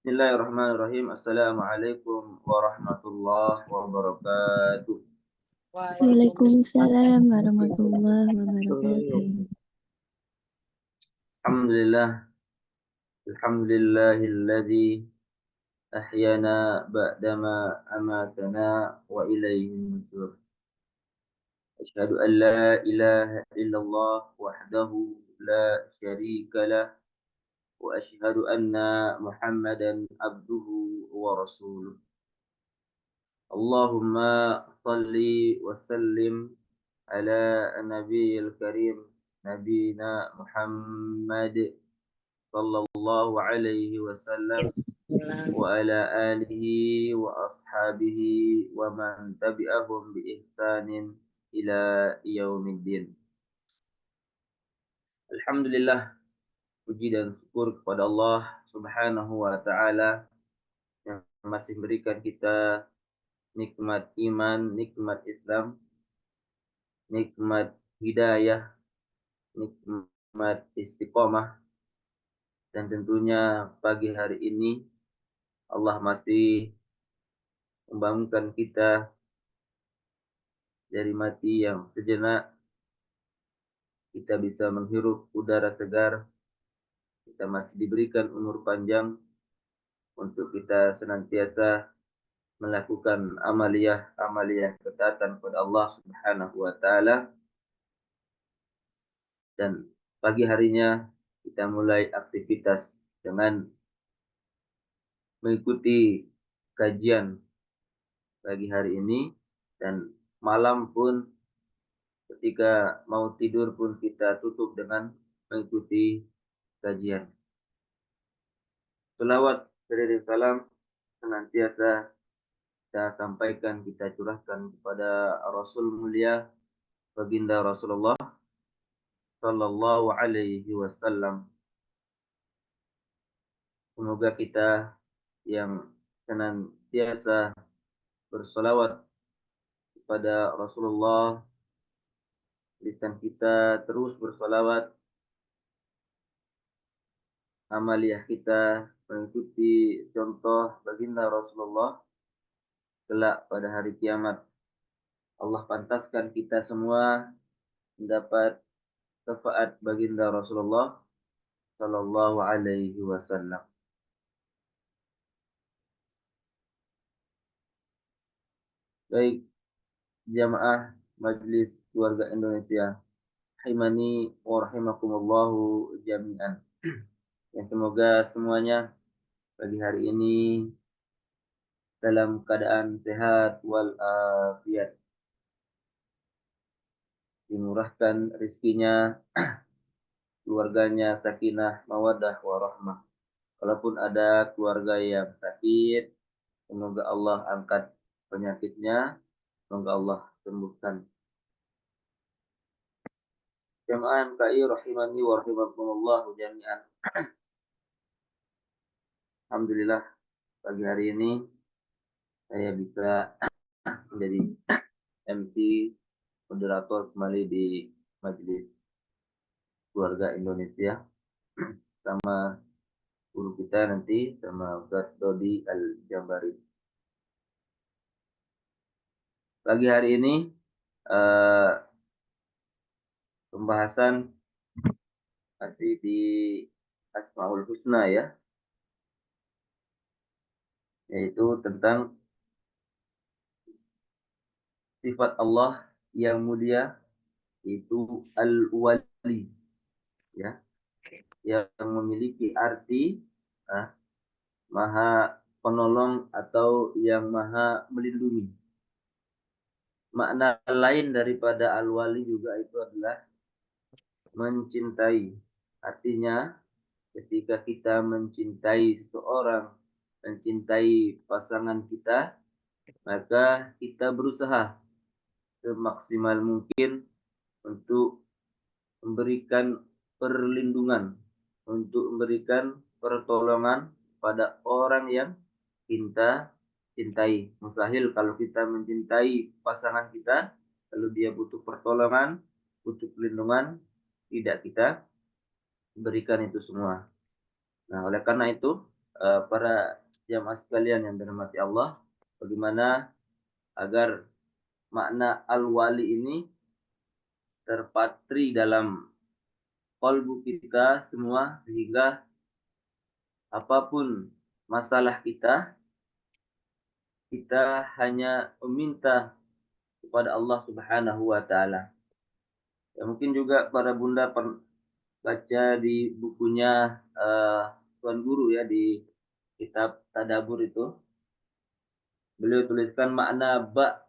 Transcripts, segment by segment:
Bismillahirrahmanirrahim. Assalamualaikum warahmatullahi wabarakatuh. Waalaikumsalam warahmatullahi wabarakatuh. Alhamdulillah. Alhamdulillahilladzi ahyana ba'dama amatana wa ilaihi nusyur. Asyhadu an la ilaha illallah wahdahu la syarika lah wa asyhadu anna Muhammadan abduhu wa rasuluh. Allahumma salli wa sallim ala nabiyil karim nabina Muhammad sallallahu alaihi wasallam wa ala alihi wa ashabihi wa man tabi'ahum bi ihsanin ila yaumiddin. Alhamdulillah, puji dan syukur kepada Allah Subhanahu wa taala yang masih memberikan kita nikmat iman, nikmat Islam, nikmat hidayah, nikmat istiqomah, dan tentunya pagi hari ini Allah masih membangunkan kita dari mati yang sejenak. Kita bisa menghirup udara segar, kita masih diberikan umur panjang untuk kita senantiasa melakukan amaliyah ketaatan kepada Allah Subhanahu wa taala, dan pagi harinya kita mulai aktivitas dengan mengikuti kajian pagi hari ini, dan malam pun ketika mau tidur pun kita tutup dengan mengikuti kajian. Selawat dan salam senantiasa kita sampaikan, kita curahkan kepada Rasul mulia baginda Rasulullah sallallahu alaihi wasallam. Semoga kita yang senantiasa bersolawat kepada Rasulullah, lisan kita terus bersolawat, amaliyah kita mengikuti contoh baginda Rasulullah, kelak pada hari kiamat Allah pantaskan kita semua mendapat syafaat baginda Rasulullah sallallahu alaihi wasallam. Baik, jamaah Majelis Keluarga Indonesia rahimani wa rahimakumullahu jami'an. Yang semoga semuanya pagi hari ini dalam keadaan sehat walafiat, dimurahkan rezekinya, keluarganya sakinah mawaddah warahmah. Kalaupun ada keluarga yang sakit, semoga Allah angkat penyakitnya, semoga Allah sembuhkan. Jamaah MKI rahimani wa rahimakumullah jami'an. Alhamdulillah pagi hari ini saya bisa menjadi MC moderator kembali di Majelis Keluarga Indonesia sama guru kita nanti, sama Ustaz Dodi Al-Jambari. Pagi hari ini pembahasan masih di Asmaul Husna ya, yaitu tentang sifat Allah yang mulia, itu Al-Wali ya, yang memiliki arti maha penolong atau yang maha melindungi. Makna lain daripada Al-Wali juga itu adalah mencintai. Artinya ketika kita mencintai seseorang, mencintai pasangan kita, maka kita berusaha semaksimal mungkin untuk memberikan perlindungan, untuk memberikan pertolongan pada orang yang kita cintai. Mustahil kalau kita mencintai pasangan kita, lalu dia butuh pertolongan, butuh perlindungan, tidak kita berikan itu semua. Nah, oleh karena itu, para jamaah sekalian yang dirahmati Allah, bagaimana agar makna al-wali ini terpatri dalam kalbu kita semua, sehingga apapun masalah kita, kita hanya meminta kepada Allah Subhanahu wa taala. Ya mungkin juga para bunda baca di bukunya Tuan Guru ya, di kitab Tadabur itu, beliau tuliskan makna ba,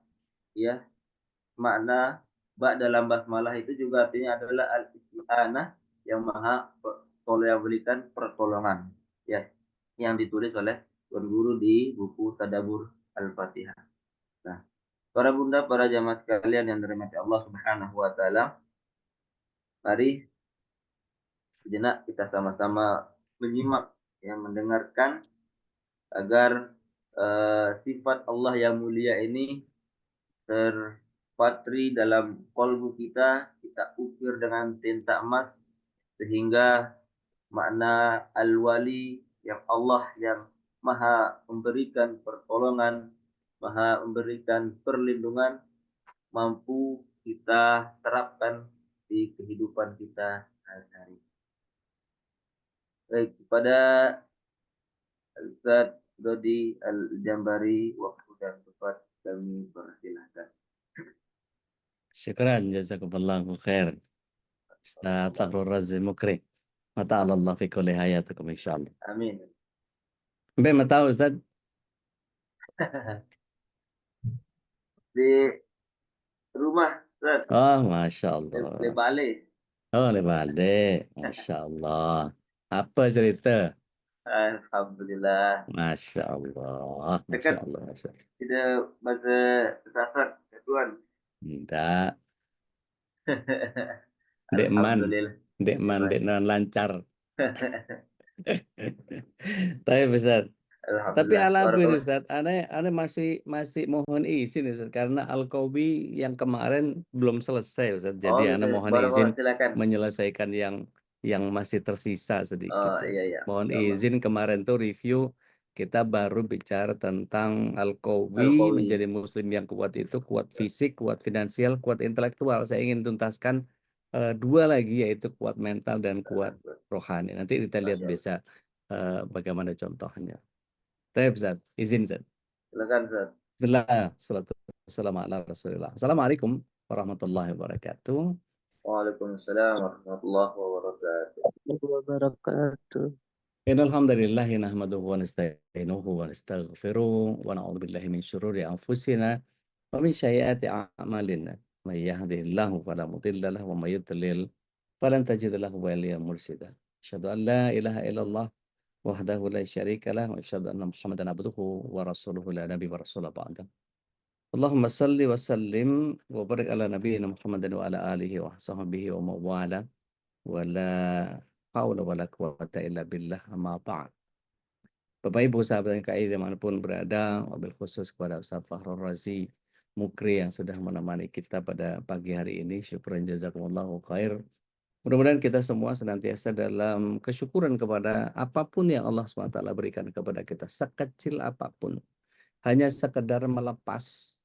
ya, makna ba dalam basmalah itu juga artinya adalah al-isti'anah, yang maha yang berikan pertolongan, ya, yang ditulis oleh Tuan Guru di buku Tadabur Al-Fatihah. Nah, para bunda, para jamaah sekalian yang dirahmati Allah Subhanahu wa taala, mari sejenak kita sama-sama menyimak, yang mendengarkan agar sifat Allah yang mulia ini terpatri dalam kalbu kita, kita ukir dengan tinta emas, sehingga makna al-wali, yang Allah yang maha memberikan pertolongan, maha memberikan perlindungan, mampu kita terapkan di kehidupan kita sehari-hari. Baik, kepada Ustaz Dodi Al-Jambari, waktu dan tempat kami persilahkan. Syukran, jazakumullahu khair. Ustaz Fahrul Razi Mukri. Mata Allah fi kulli hayatikum insyaallah. Amin. Mbak mau tahu Ustaz? Di rumah, Ustaz. Oh, Masya Di Allah. balik. Oh, balik. Masya Allah. Apa cerita? Alhamdulillah. Masya Allah. Masya Dekat Allah. Masya Allah. tidak bahasa sasar, Tuan. Tidak. Dek man. Alhamdulillah. Dek man. Dek non lancar. Tapi Ustaz. Tapi Alhamdulillah. alhamdulillah Barakallah. Ustaz, aneh masih mohon izin Ustaz, karena Al-Qawbi yang kemarin belum selesai Ustaz. Oh, Jadi aneh gitu. mohon Barakallah, izin silakan. menyelesaikan yang masih tersisa sedikit Oh, Ustaz. iya, iya. Mohon Insyaallah. izin, kemarin tuh review kita baru bicara tentang Al-Qawbi Al-Qawi. menjadi muslim yang kuat itu kuat fisik, kuat finansial, kuat intelektual. Saya ingin tuntaskan dua lagi, yaitu kuat mental dan kuat rohani. Nanti kita lihat Masya Allah. bisa bagaimana contohnya. Baik, Ustaz. Izin, Ustaz. Silakan, Ustaz. Bismillah, salatu wassalamu ala Rasulillah. Assalamualaikum warahmatullahi wabarakatuh. Waalaikumsalam warahmatullahi wabarakatuh. Wabarakatuh. Innal hamdalillah nahmaduhu wa nasta'inuhu wa nastaghfiruh wa na'udzu billahi min syururi anfusina wa min sayyiati a'malina. May yahdihillahu fala mudilla lahu wa may yudlil falan tajida lahu waliyyan mursyida. Asyhadu an la ilaha illallah wahdahu la syarika lah wa asyhadu anna Muhammadan abduhu wa rasuluhu la nabi wa rasul ba'da. Allahumma salli wa sallim wa barik ala nabiyyina Muhammadin wa ala alihi wa sahbihi wa mawala wa la haula wa la quwwata illa billah amma ba'd. Bapak Ibu sahabat NKRI dimanapun berada, wabil khusus kepada Ustaz Fahrul Razi Mukri yang sudah menemani kita pada pagi hari ini. Syukran jazakumullahu khair. Mudah-mudahan kita semua senantiasa dalam kesyukuran kepada apapun yang Allah SWT berikan kepada kita, sekecil apapun. Hanya sekedar melepas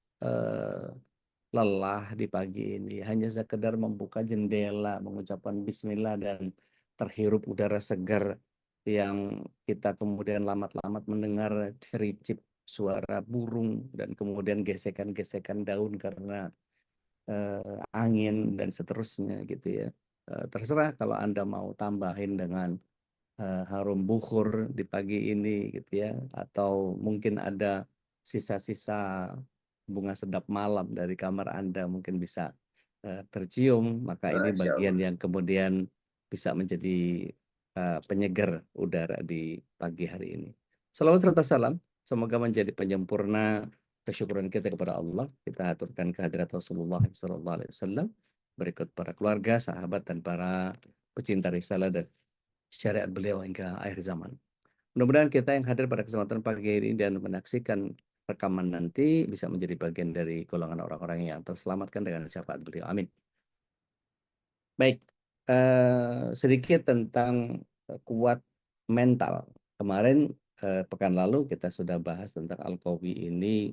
lelah di pagi ini, hanya sekedar membuka jendela, mengucapkan bismillah dan terhirup udara segar yang kita kemudian lamat-lamat mendengar cericip suara burung dan kemudian gesekan-gesekan daun karena angin dan seterusnya gitu ya. Terserah kalau Anda mau tambahin dengan harum bukhur di pagi ini gitu ya, atau mungkin ada sisa-sisa bunga sedap malam dari kamar Anda mungkin bisa tercium, maka ini Masya bagian Allah. yang kemudian bisa menjadi penyegar udara di pagi hari ini. Salawat serta salam semoga menjadi penyempurna kesyukuran kita kepada Allah. Kita aturkan kehadirat Rasulullah SAW, berikut para keluarga, sahabat, dan para pecinta risalah dan syariat beliau hingga akhir zaman. Mudah-mudahan kita yang hadir pada kesempatan pagi ini dan menyaksikan rekaman nanti bisa menjadi bagian dari golongan orang-orang yang terselamatkan dengan syafaat beliau. Amin. Baik, sedikit tentang kuat mental. Kemarin pekan lalu kita sudah bahas tentang Al-Qawi ini,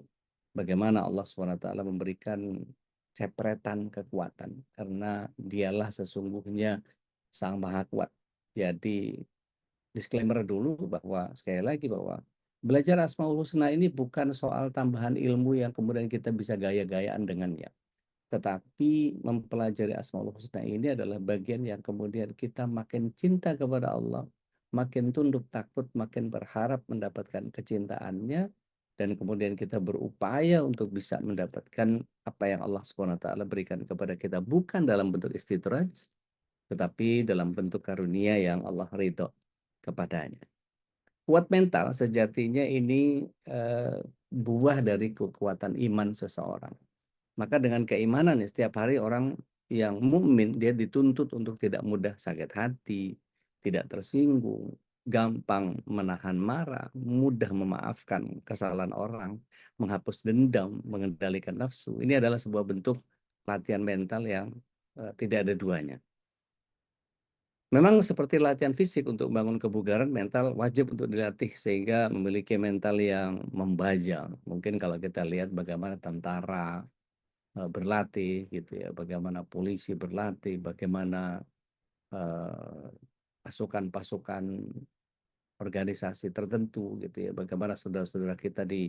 bagaimana Allah SWT memberikan cepretan kekuatan, karena dialah sesungguhnya Sang Maha Kuat. Jadi disclaimer dulu bahwa sekali lagi bahwa belajar Asmaul Husna ini bukan soal tambahan ilmu yang kemudian kita bisa gaya-gayaan dengannya. Tetapi mempelajari Asmaul Husna ini adalah bagian yang kemudian kita makin cinta kepada Allah, makin tunduk takut, makin berharap mendapatkan kecintaannya, dan kemudian kita berupaya untuk bisa mendapatkan apa yang Allah SWT berikan kepada kita, bukan dalam bentuk istidraj, tetapi dalam bentuk karunia yang Allah ridho kepadanya. Kuat mental sejatinya ini buah dari kekuatan iman seseorang. Maka dengan keimanan ya, setiap hari orang yang mukmin dia dituntut untuk tidak mudah sakit hati, tidak tersinggung, gampang menahan marah, mudah memaafkan kesalahan orang, menghapus dendam, mengendalikan nafsu. Ini adalah sebuah bentuk latihan mental yang tidak ada duanya. Memang seperti latihan fisik untuk membangun kebugaran, mental wajib untuk dilatih sehingga memiliki mental yang membaja. Mungkin kalau kita lihat bagaimana tentara berlatih gitu ya, bagaimana polisi berlatih, bagaimana pasukan-pasukan organisasi tertentu gitu ya, bagaimana saudara-saudara kita di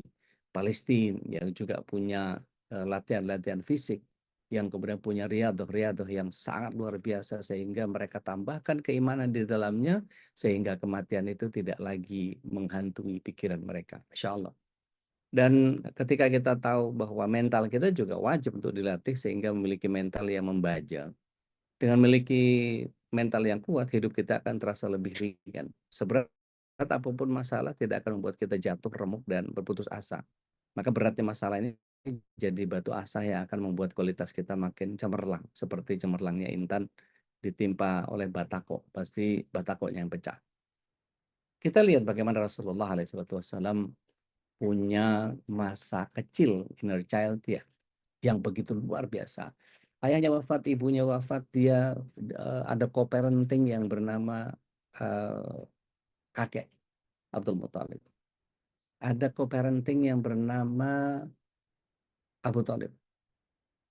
Palestina yang juga punya latihan-latihan fisik, yang kemudian punya riadoh-riadoh yang sangat luar biasa sehingga mereka tambahkan keimanan di dalamnya sehingga kematian itu tidak lagi menghantui pikiran mereka. Masya Allah. Dan ketika kita tahu bahwa mental kita juga wajib untuk dilatih sehingga memiliki mental yang membaja. Dengan memiliki mental yang kuat, hidup kita akan terasa lebih ringan. Seberat apapun masalah tidak akan membuat kita jatuh remuk dan berputus asa. Maka beratnya masalah ini jadi batu asa yang akan membuat kualitas kita makin cemerlang. Seperti cemerlangnya intan ditimpa oleh batako, pasti batakonya yang pecah. Kita lihat bagaimana Rasulullah SAW punya masa kecil, inner child ya, yang begitu luar biasa. Ayahnya wafat, ibunya wafat, dia ada co-parenting yang bernama kakek Abdul Muthalib. Ada co-parenting yang bernama Abu Thalib.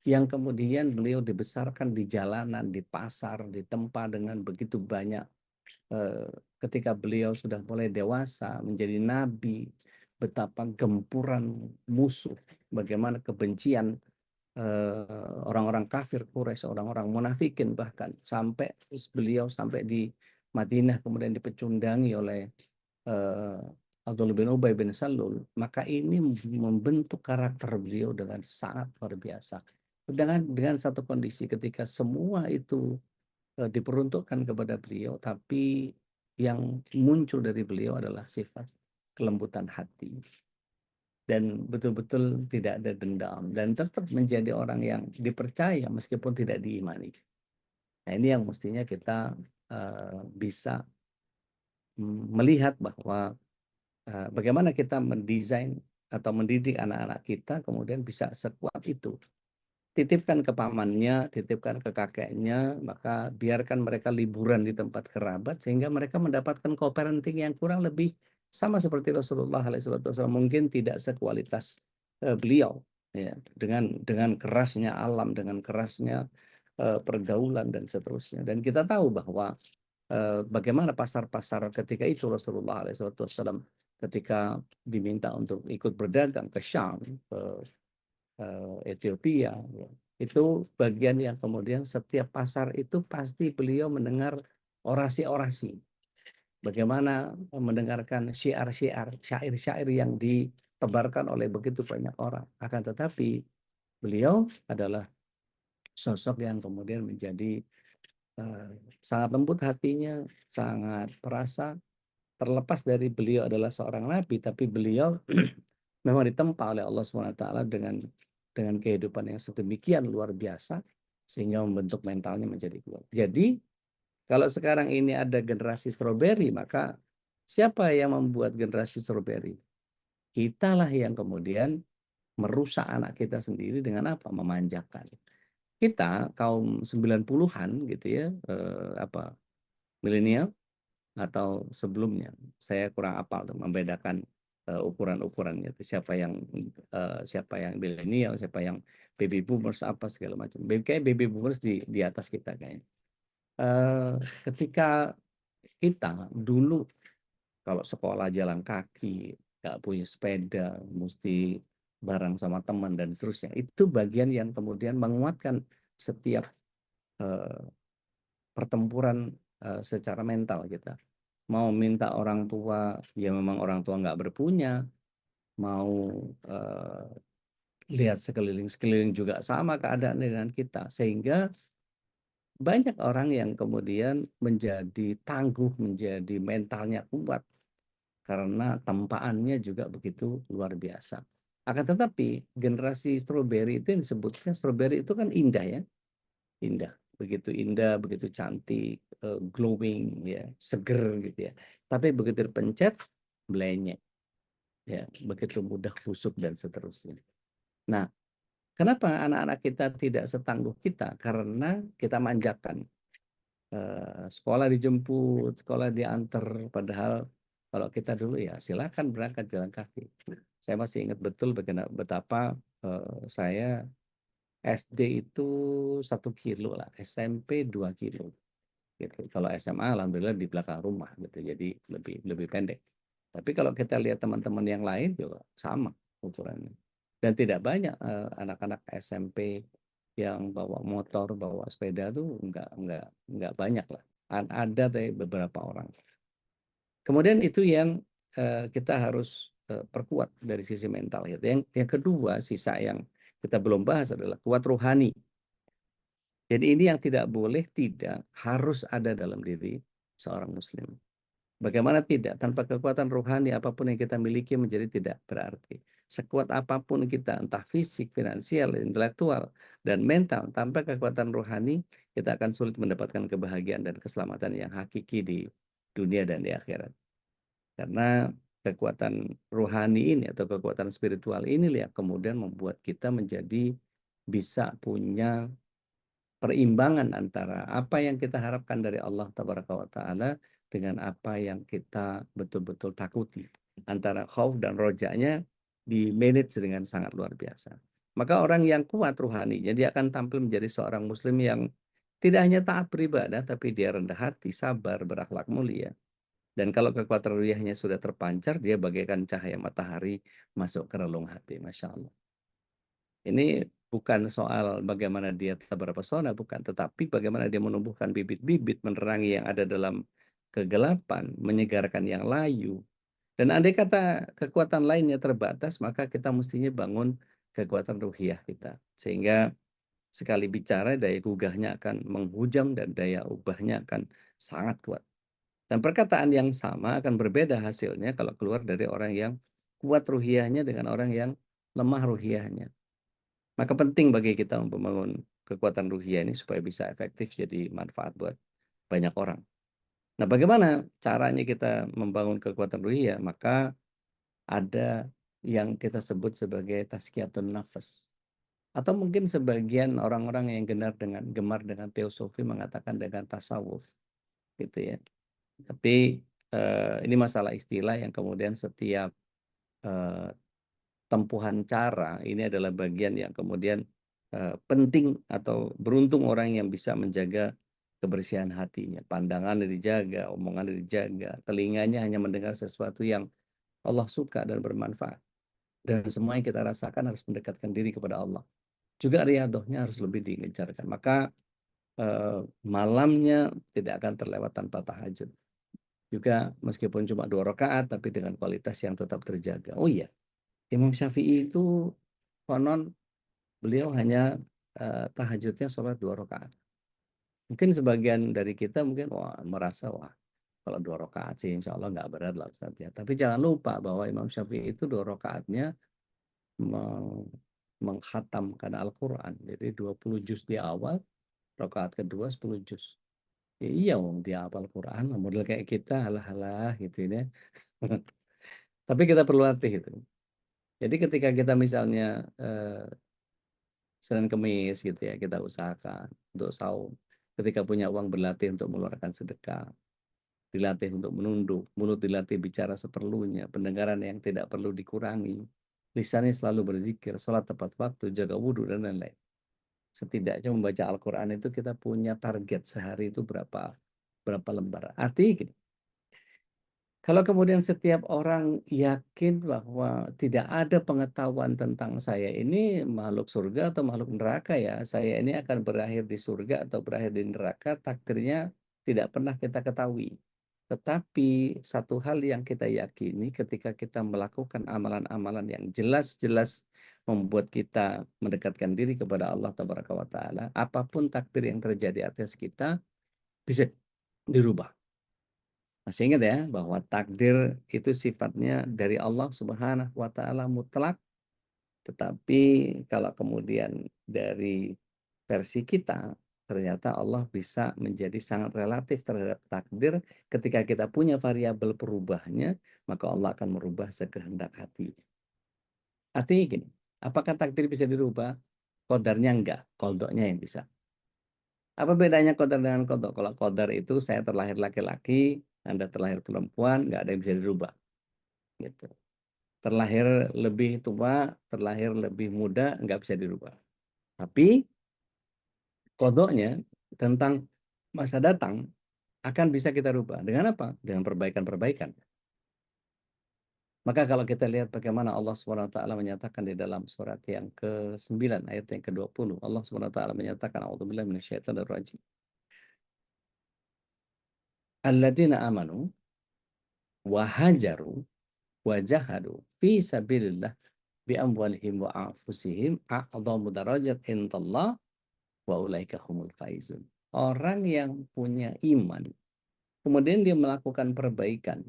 Yang kemudian beliau dibesarkan di jalanan, di pasar, ditempa dengan begitu banyak. Ketika beliau sudah mulai dewasa, menjadi nabi, betapa gempuran musuh, bagaimana kebencian orang-orang kafir Quraisy, orang-orang munafikin bahkan sampai beliau sampai di Madinah kemudian dipecundangi oleh Abdullah bin Ubay bin Salul, maka ini membentuk karakter beliau dengan sangat luar biasa. Dengan satu kondisi ketika semua itu diperuntukkan kepada beliau, tapi yang muncul dari beliau adalah sifat kelembutan hati dan betul-betul tidak ada dendam dan tetap menjadi orang yang dipercaya meskipun tidak diimani. Nah, ini yang mestinya kita bisa melihat bahwa bagaimana kita mendesain atau mendidik anak-anak kita kemudian bisa sekuat itu. Titipkan ke pamannya, titipkan ke kakeknya, maka biarkan mereka liburan di tempat kerabat sehingga mereka mendapatkan co-parenting yang kurang lebih sama seperti Rasulullah SAW, mungkin tidak sekualitas beliau ya, dengan kerasnya alam, dengan kerasnya pergaulan dan seterusnya. Dan kita tahu bahwa bagaimana pasar-pasar ketika itu Rasulullah SAW ketika diminta untuk ikut berdagang ke Syam, ke Ethiopia, ya. Itu bagian yang kemudian setiap pasar itu pasti beliau mendengar orasi-orasi. Bagaimana mendengarkan syiar-syiar, syair-syair yang ditebarkan oleh begitu banyak orang. Akan tetapi beliau adalah sosok yang kemudian menjadi sangat lembut hatinya, sangat perasa. Terlepas dari beliau adalah seorang nabi, tapi beliau memang ditempa oleh Allah SWT dengan kehidupan yang sedemikian luar biasa sehingga membentuk mentalnya menjadi kuat. Jadi kalau sekarang ini ada generasi stroberi, maka siapa yang membuat generasi stroberi? Kitalah yang kemudian merusak anak kita sendiri dengan apa? Memanjakan. Kita kaum 90-an gitu ya, milenial, atau sebelumnya. Saya kurang apal tuh membedakan ukuran-ukurannya itu siapa yang milenial, siapa yang baby boomers apa segala macam. Kayak baby boomers di atas kita kayaknya. Ketika kita dulu kalau sekolah jalan kaki, nggak punya sepeda, mesti bareng sama teman dan seterusnya. Itu bagian yang kemudian menguatkan setiap eh, pertempuran secara mental kita. Mau minta orang tua, ya memang orang tua nggak berpunya. Mau lihat sekeliling-sekeliling juga sama keadaan dengan kita. Sehingga banyak orang yang kemudian menjadi tangguh, menjadi mentalnya kuat. Karena tempaannya juga begitu luar biasa. Akan tetapi generasi strawberry itu yang disebutnya strawberry itu kan indah ya, indah, begitu cantik, glowing ya, seger gitu ya. Tapi begitu dipencet, blenyek ya, begitu mudah busuk dan seterusnya. Nah, kenapa anak-anak kita tidak setangguh kita? Karena kita manjakan. Sekolah dijemput, sekolah diantar, padahal kalau kita dulu ya silakan berangkat jalan kaki. Saya masih ingat betul betapa saya SD itu 1 kilo lah, SMP 2 kilo. Gitu. Kalau SMA alhamdulillah di belakang rumah gitu, jadi lebih lebih pendek. Tapi kalau kita lihat teman-teman yang lain juga sama ukurannya. Dan tidak banyak anak-anak SMP yang bawa motor, bawa sepeda tuh enggak banyak lah. Ada tapi beberapa orang. Kemudian itu yang kita harus perkuat dari sisi mental. Gitu. Yang kedua, sisa yang kita belum bahas adalah kuat rohani. Jadi ini yang tidak harus ada dalam diri seorang muslim. Bagaimana tidak? Tanpa kekuatan rohani apapun yang kita miliki menjadi tidak berarti. Sekuat apapun kita, entah fisik, finansial, intelektual, dan mental, tanpa kekuatan rohani, kita akan sulit mendapatkan kebahagiaan dan keselamatan yang hakiki di dunia dan di akhirat. Karena kekuatan rohani ini atau kekuatan spiritual ini yang kemudian membuat kita menjadi bisa punya perimbangan antara apa yang kita harapkan dari Allah Tabaraka wa Ta'ala dengan apa yang kita betul-betul takuti. Antara khauf dan rojanya di manage dengan sangat luar biasa. Maka orang yang kuat ruhaninya, dia akan tampil menjadi seorang muslim yang tidak hanya taat beribadah, tapi dia rendah hati, sabar, berakhlak mulia. Dan kalau kekuatan ruhiyahnya sudah terpancar, dia bagaikan cahaya matahari masuk ke relung hati. Masya Allah. Ini bukan soal bagaimana dia tetap berpesona, bukan. Tetapi bagaimana dia menumbuhkan bibit-bibit menerangi yang ada dalam kegelapan, menyegarkan yang layu. Dan andai kata kekuatan lainnya terbatas, maka kita mestinya bangun kekuatan ruhiyah kita. Sehingga sekali bicara, daya gugahnya akan menghujam dan daya ubahnya akan sangat kuat. Dan perkataan yang sama akan berbeda hasilnya kalau keluar dari orang yang kuat ruhiyahnya dengan orang yang lemah ruhiyahnya. Maka penting bagi kita membangun kekuatan ruhiyah ini supaya bisa efektif jadi manfaat buat banyak orang. Nah, bagaimana caranya kita membangun kekuatan ruhiyah? Maka ada yang kita sebut sebagai tazkiyatun nafas. Atau mungkin sebagian orang-orang yang gemar dengan teosofi mengatakan dengan tasawuf, gitu ya. Tapi ini masalah istilah yang kemudian setiap eh, tempuhan cara ini adalah bagian yang kemudian penting atau beruntung orang yang bisa menjaga kebersihan hatinya. Pandangannya dijaga, omongannya dijaga, telinganya hanya mendengar sesuatu yang Allah suka dan bermanfaat. Dan semua yang kita rasakan harus mendekatkan diri kepada Allah. Juga riadohnya harus lebih digencarkan. Maka malamnya tidak akan terlewat tanpa tahajud. Juga meskipun cuma 2 rakaat, tapi dengan kualitas yang tetap terjaga. Oh iya, Imam Syafi'i itu konon beliau hanya tahajudnya sholat 2 rakaat. Mungkin sebagian dari kita mungkin merasa kalau 2 rakaat sih insya Allah nggak berat lah Ustaz ya. Tapi jangan lupa bahwa Imam Syafi'i itu 2 rakaatnya menghatamkan Al-Quran. Jadi 20 juz di awal, rakaat kedua 10 juz. Ya, iya wong dia hafal Quran, model kayak kita halah-halah gitu ya. Tapi kita perlu latih itu. Jadi ketika kita misalnya Senin Kemis gitu ya, kita usahakan untuk saum. Ketika punya uang berlatih untuk mengeluarkan sedekah. dilatih untuk menunduk, mulut dilatih bicara seperlunya, pendengaran yang tidak perlu dikurangi, lisannya selalu berzikir, sholat tepat waktu, jaga wudhu, dan lain-lain. Setidaknya membaca Al-Quran itu kita punya target sehari itu berapa lembar. Artinya gini, kalau kemudian setiap orang yakin bahwa tidak ada pengetahuan tentang saya ini makhluk surga atau makhluk neraka ya, saya ini akan berakhir di surga atau berakhir di neraka, takdirnya tidak pernah kita ketahui. Tetapi satu hal yang kita yakini ketika kita melakukan amalan-amalan yang jelas-jelas membuat kita mendekatkan diri kepada Allah Tabaraka wa Ta'ala, apapun takdir yang terjadi atas kita bisa dirubah. Masih ingat ya bahwa takdir itu sifatnya dari Allah Subhanahu wa Ta'ala mutlak, tetapi kalau kemudian dari versi kita, ternyata Allah bisa menjadi sangat relatif terhadap takdir. Ketika kita punya variabel perubahnya, maka Allah akan merubah sekehendak hati. Artinya gini, apakah takdir bisa dirubah? Qadarnya enggak, qadanya yang bisa. Apa bedanya qadar dengan qada? Kalau qadar itu saya terlahir laki-laki, Anda terlahir perempuan, nggak ada yang bisa dirubah. Gitu. Terlahir lebih tua, terlahir lebih muda, nggak bisa dirubah. Tapi kodoknya tentang masa datang akan bisa kita rubah. Dengan apa? Dengan perbaikan-perbaikan. Maka kalau kita lihat bagaimana Allah SWT menyatakan di dalam surat yang ke-9 ayat yang ke-20, Allah SWT menyatakan a'udzubillahi minasyaitonirrajim. Alladzina amanu wa hajaru wa jahadu fi sabilillah bi amwalihim wa anfusihim a'dhamu darajat indallah wa ulaika humul faizun. Orang yang punya iman, kemudian dia melakukan perbaikan,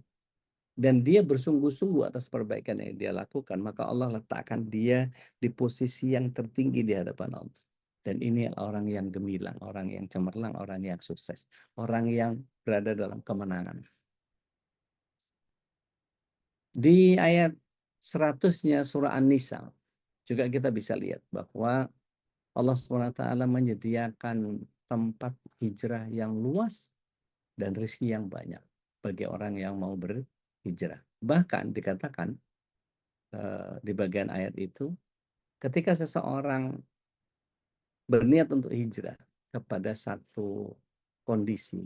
dan dia bersungguh-sungguh atas perbaikan yang dia lakukan, maka Allah letakkan dia di posisi yang tertinggi di hadapan Allah. Dan ini orang yang gemilang, orang yang cemerlang, orang yang sukses, orang yang berada dalam kemenangan. Di ayat 100-nya surah An-Nisa, juga kita bisa lihat bahwa Allah SWT menyediakan tempat hijrah yang luas dan rezeki yang banyak bagi orang yang mau berhijrah. Bahkan dikatakan di bagian ayat itu, ketika seseorang berniat untuk hijrah kepada satu kondisi,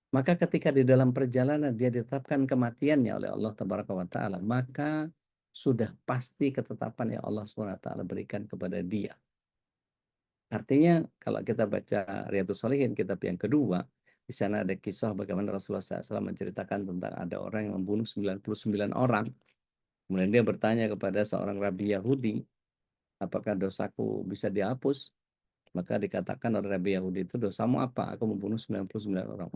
maka ketika di dalam perjalanan dia ditetapkan kematiannya oleh Allah Tabaraka wa Ta'ala, maka sudah pasti ketetapan yang Allah SWT berikan kepada dia. Artinya kalau kita baca Riyadhus Shalihin, kitab yang kedua, di sana ada kisah bagaimana Rasulullah SAW menceritakan tentang ada orang yang membunuh 99 orang. Kemudian dia bertanya kepada seorang rabi Yahudi, apakah dosaku bisa dihapus? Maka dikatakan oleh rabi Yahudi itu, dosamu apa? Aku membunuh 99 orang.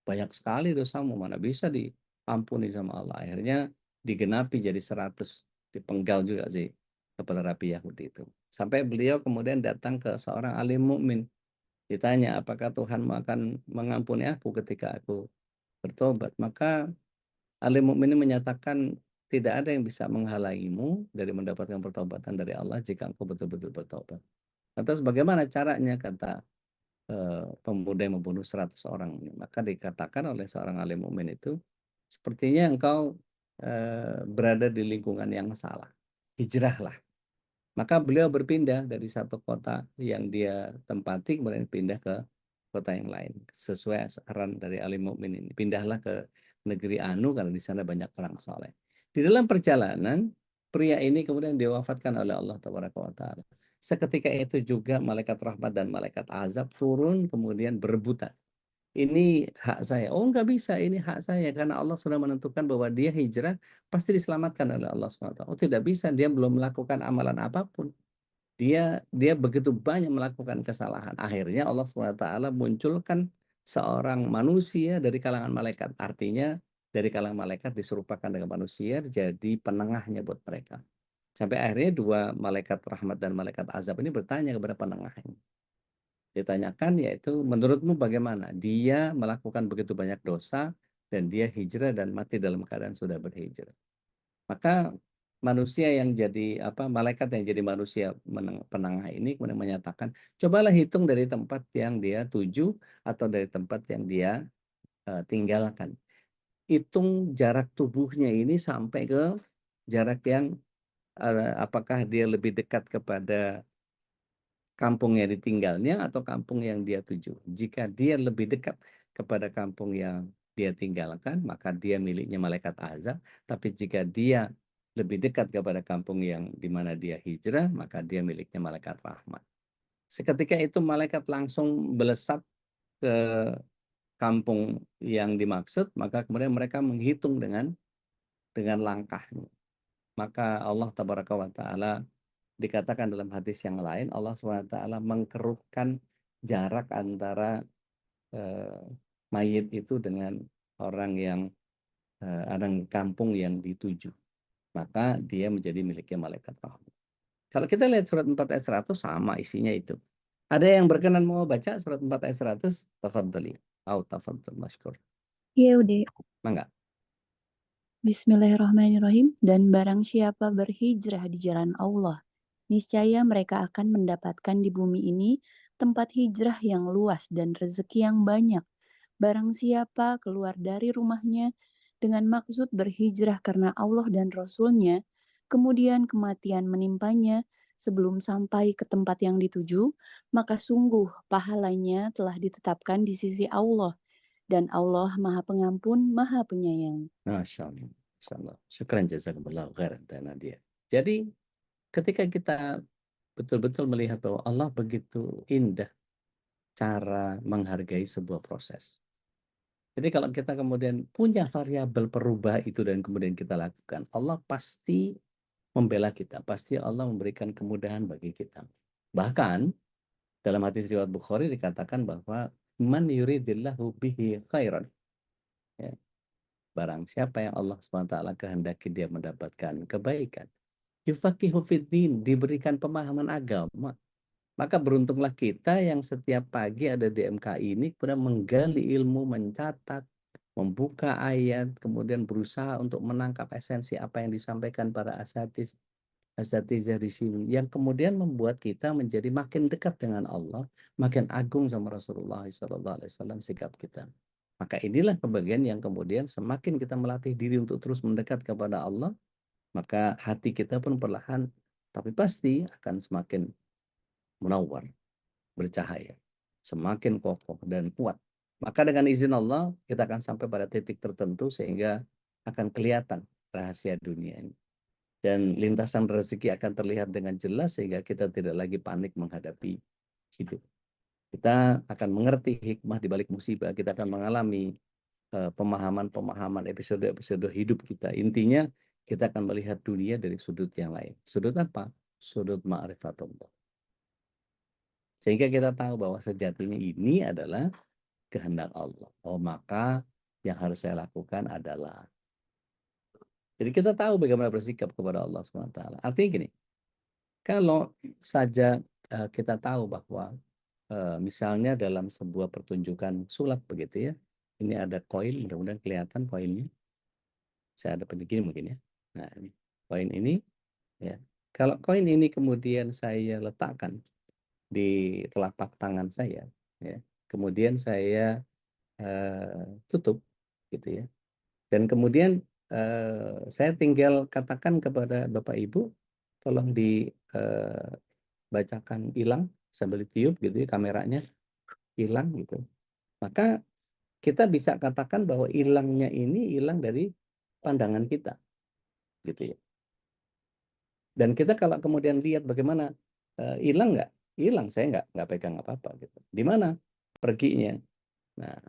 Banyak sekali dosamu, mana bisa diampuni sama Allah. Akhirnya digenapi jadi 100, dipenggal juga sih kepada rabi Yahudi itu. Sampai beliau kemudian datang ke seorang alim mukmin. Ditanya, apakah Tuhanmu akan mengampuni aku ketika aku bertobat? Maka alim mukmin ini menyatakan, tidak ada yang bisa menghalangimu dari mendapatkan pertobatan dari Allah jika engkau betul-betul bertobat. Lantas bagaimana caranya, kata pemuda yang membunuh 100 orang ini? Maka dikatakan oleh seorang alim mukmin itu, sepertinya engkau berada di lingkungan yang salah. Hijrahlah. Maka beliau berpindah dari satu kota yang dia tempati, kemudian pindah ke kota yang lain. Sesuai saran dari alim mukmin ini. Pindahlah ke negeri Anu karena di sana banyak orang soleh. Di dalam perjalanan, pria ini kemudian diwafatkan oleh Allah Taala. Seketika itu juga malaikat rahmat dan malaikat azab turun kemudian berebutan. Ini hak saya. Oh, nggak bisa, ini hak saya. Karena Allah sudah menentukan bahwa dia hijrah, pasti diselamatkan oleh Allah SWT. Oh, tidak bisa, dia belum melakukan amalan apapun. Dia begitu banyak melakukan kesalahan. Akhirnya Allah SWT munculkan seorang manusia dari kalangan malaikat. Artinya dari kalangan malaikat diserupakan dengan manusia, jadi penengahnya buat mereka. Sampai akhirnya dua malaikat rahmat dan malaikat azab ini bertanya kepada penengahnya. Ditanyakan, yaitu menurutmu bagaimana? Dia melakukan begitu banyak dosa dan dia hijrah dan mati dalam keadaan sudah berhijrah. Maka manusia yang jadi malaikat yang jadi manusia penengah ini kemudian menyatakan, cobalah hitung dari tempat yang dia tuju atau dari tempat yang dia tinggalkan. hitung jarak tubuhnya ini sampai ke jarak yang apakah dia lebih dekat kepada kampung yang ditinggalnya atau kampung yang dia tuju. Jika dia lebih dekat kepada kampung yang dia tinggalkan, maka dia miliknya malaikat azab. Tapi jika dia lebih dekat kepada kampung yang di mana dia hijrah, maka dia miliknya malaikat rahmat. Seketika itu malaikat langsung melesat ke kampung yang dimaksud, maka kemudian mereka menghitung dengan langkahnya. Maka Allah tabaraka wa taala dikatakan dalam hadis yang lain, Allah SWT mengkerutkan jarak antara mayit itu dengan orang kampung yang dituju. Maka dia menjadi miliknya malaikat rahmat. Kalau kita lihat surat 4 ayat 100 sama isinya itu. Ada yang berkenan mau baca surat 4 ayat 100? Tafadhali. Tafadhal mashkur. Iya udah. Mangga. Bismillahirrahmanirrahim. Dan barang siapa berhijrah di jalan Allah, niscaya mereka akan mendapatkan di bumi ini tempat hijrah yang luas dan rezeki yang banyak. Barang siapa keluar dari rumahnya dengan maksud berhijrah karena Allah dan Rasul-Nya, kemudian kematian menimpanya sebelum sampai ke tempat yang dituju, maka sungguh pahalanya telah ditetapkan di sisi Allah, dan Allah Maha Pengampun, Maha Penyayang. Masya Allah. Masya Allah. Syukran jazakumullah khairan Nadia. Jadi ketika kita betul-betul melihat bahwa Allah begitu indah cara menghargai sebuah proses. Jadi kalau kita kemudian punya variabel perubah itu dan kemudian kita lakukan, Allah pasti membela kita, pasti Allah memberikan kemudahan bagi kita. Bahkan dalam hadis riwayat Bukhari dikatakan bahwa man yuridillahu bihi khairan. Ya, barang siapa yang Allah SWT kehendaki dia mendapatkan kebaikan. Yufaqihu fiddin, diberikan pemahaman agama. Maka beruntunglah kita yang setiap pagi ada di MKI ini kemudian menggali ilmu, mencatat, membuka ayat, kemudian berusaha untuk menangkap esensi apa yang disampaikan para asatizah di sini, yang kemudian membuat kita menjadi makin dekat dengan Allah, makin agung sama Rasulullah SAW sikap kita. Maka inilah kebagian yang kemudian semakin kita melatih diri untuk terus mendekat kepada Allah, maka hati kita pun perlahan tapi pasti akan semakin munawwar, bercahaya, semakin kokoh dan kuat. Maka dengan izin Allah kita akan sampai pada titik tertentu sehingga akan kelihatan rahasia dunia ini. Dan lintasan rezeki akan terlihat dengan jelas sehingga kita tidak lagi panik menghadapi hidup. Kita akan mengerti hikmah di balik musibah, kita akan mengalami pemahaman-pemahaman episode-episode hidup kita. Intinya kita akan melihat dunia dari sudut yang lain. Sudut apa? Sudut ma'rifatullah. Sehingga kita tahu bahwa sejatinya ini adalah kehendak Allah. Oh, maka yang harus saya lakukan adalah. Jadi kita tahu bagaimana bersikap kepada Allah SWT. Artinya gini, kalau saja kita tahu bahwa misalnya dalam sebuah pertunjukan sulap begitu ya, ini ada koin, mudah-mudahan kelihatan koinnya. Saya ada begini mungkin ya. Nah, ini koin ini ya. Kalau koin ini kemudian saya letakkan di telapak tangan saya, ya. Kemudian saya tutup gitu ya. Dan kemudian saya tinggal katakan kepada Bapak Ibu, tolong dibacakan hilang sambil ditiup gitu ya, kameranya hilang gitu. Maka kita bisa katakan bahwa hilangnya ini hilang dari pandangan kita gitu ya. Dan kita kalau kemudian lihat bagaimana hilang nggak? Hilang, saya nggak pegang apa-apa gitu. Di mana perginya? Nah,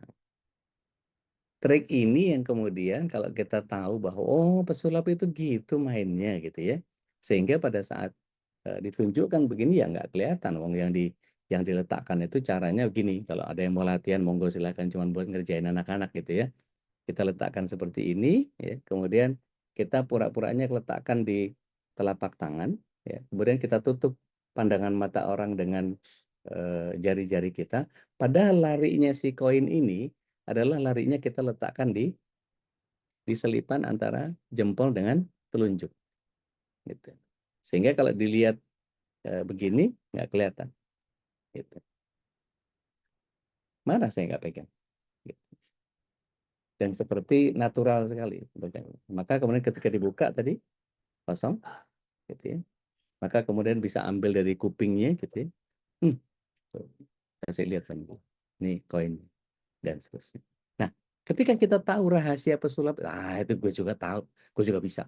trik ini yang kemudian kalau kita tahu bahwa oh pesulap itu gitu mainnya gitu ya. Sehingga pada saat ditunjukkan begini ya nggak kelihatan wong yang diletakkan itu caranya begini. Kalau ada yang mau latihan monggo silakan, cuman buat ngerjain anak-anak gitu ya. Kita letakkan seperti ini ya. Kemudian kita pura-puranya letakkan di telapak tangan ya. Kemudian kita tutup pandangan mata orang dengan jari-jari kita. Padahal larinya si koin ini adalah larinya kita letakkan di selipan antara jempol dengan telunjuk gitu. Sehingga kalau dilihat begini nggak kelihatan gitu. Mana saya nggak pegang gitu. dan seperti natural sekali. Maka kemudian ketika dibuka tadi kosong, gitu ya. Maka kemudian bisa ambil dari kupingnya, gitu ya. Tuh, kasih lihat sama ini koin dan seterusnya. Nah, ketika kita tahu rahasia pesulap, itu gue juga tahu, gue juga bisa,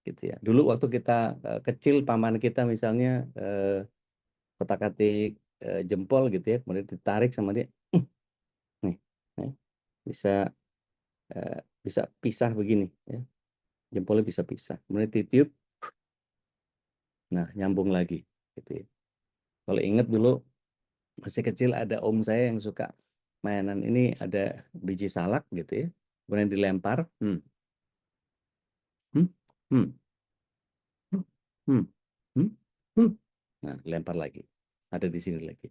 gitu ya. Dulu waktu kita kecil, paman kita misalnya kotak-katik jempol gitu ya, kemudian ditarik sama dia, nih, ya, bisa bisa pisah begini, ya. Jempolnya bisa pisah, kemudian ditiup, nah nyambung lagi, gitu ya. Kalau ingat dulu masih kecil ada om saya yang suka mainan ini, ada biji salak gitu ya, kemudian dilempar, hmm, hmm, hmm, hmm, hmm, hmm, hmm. Nah, lempar lagi, ada di sini lagi.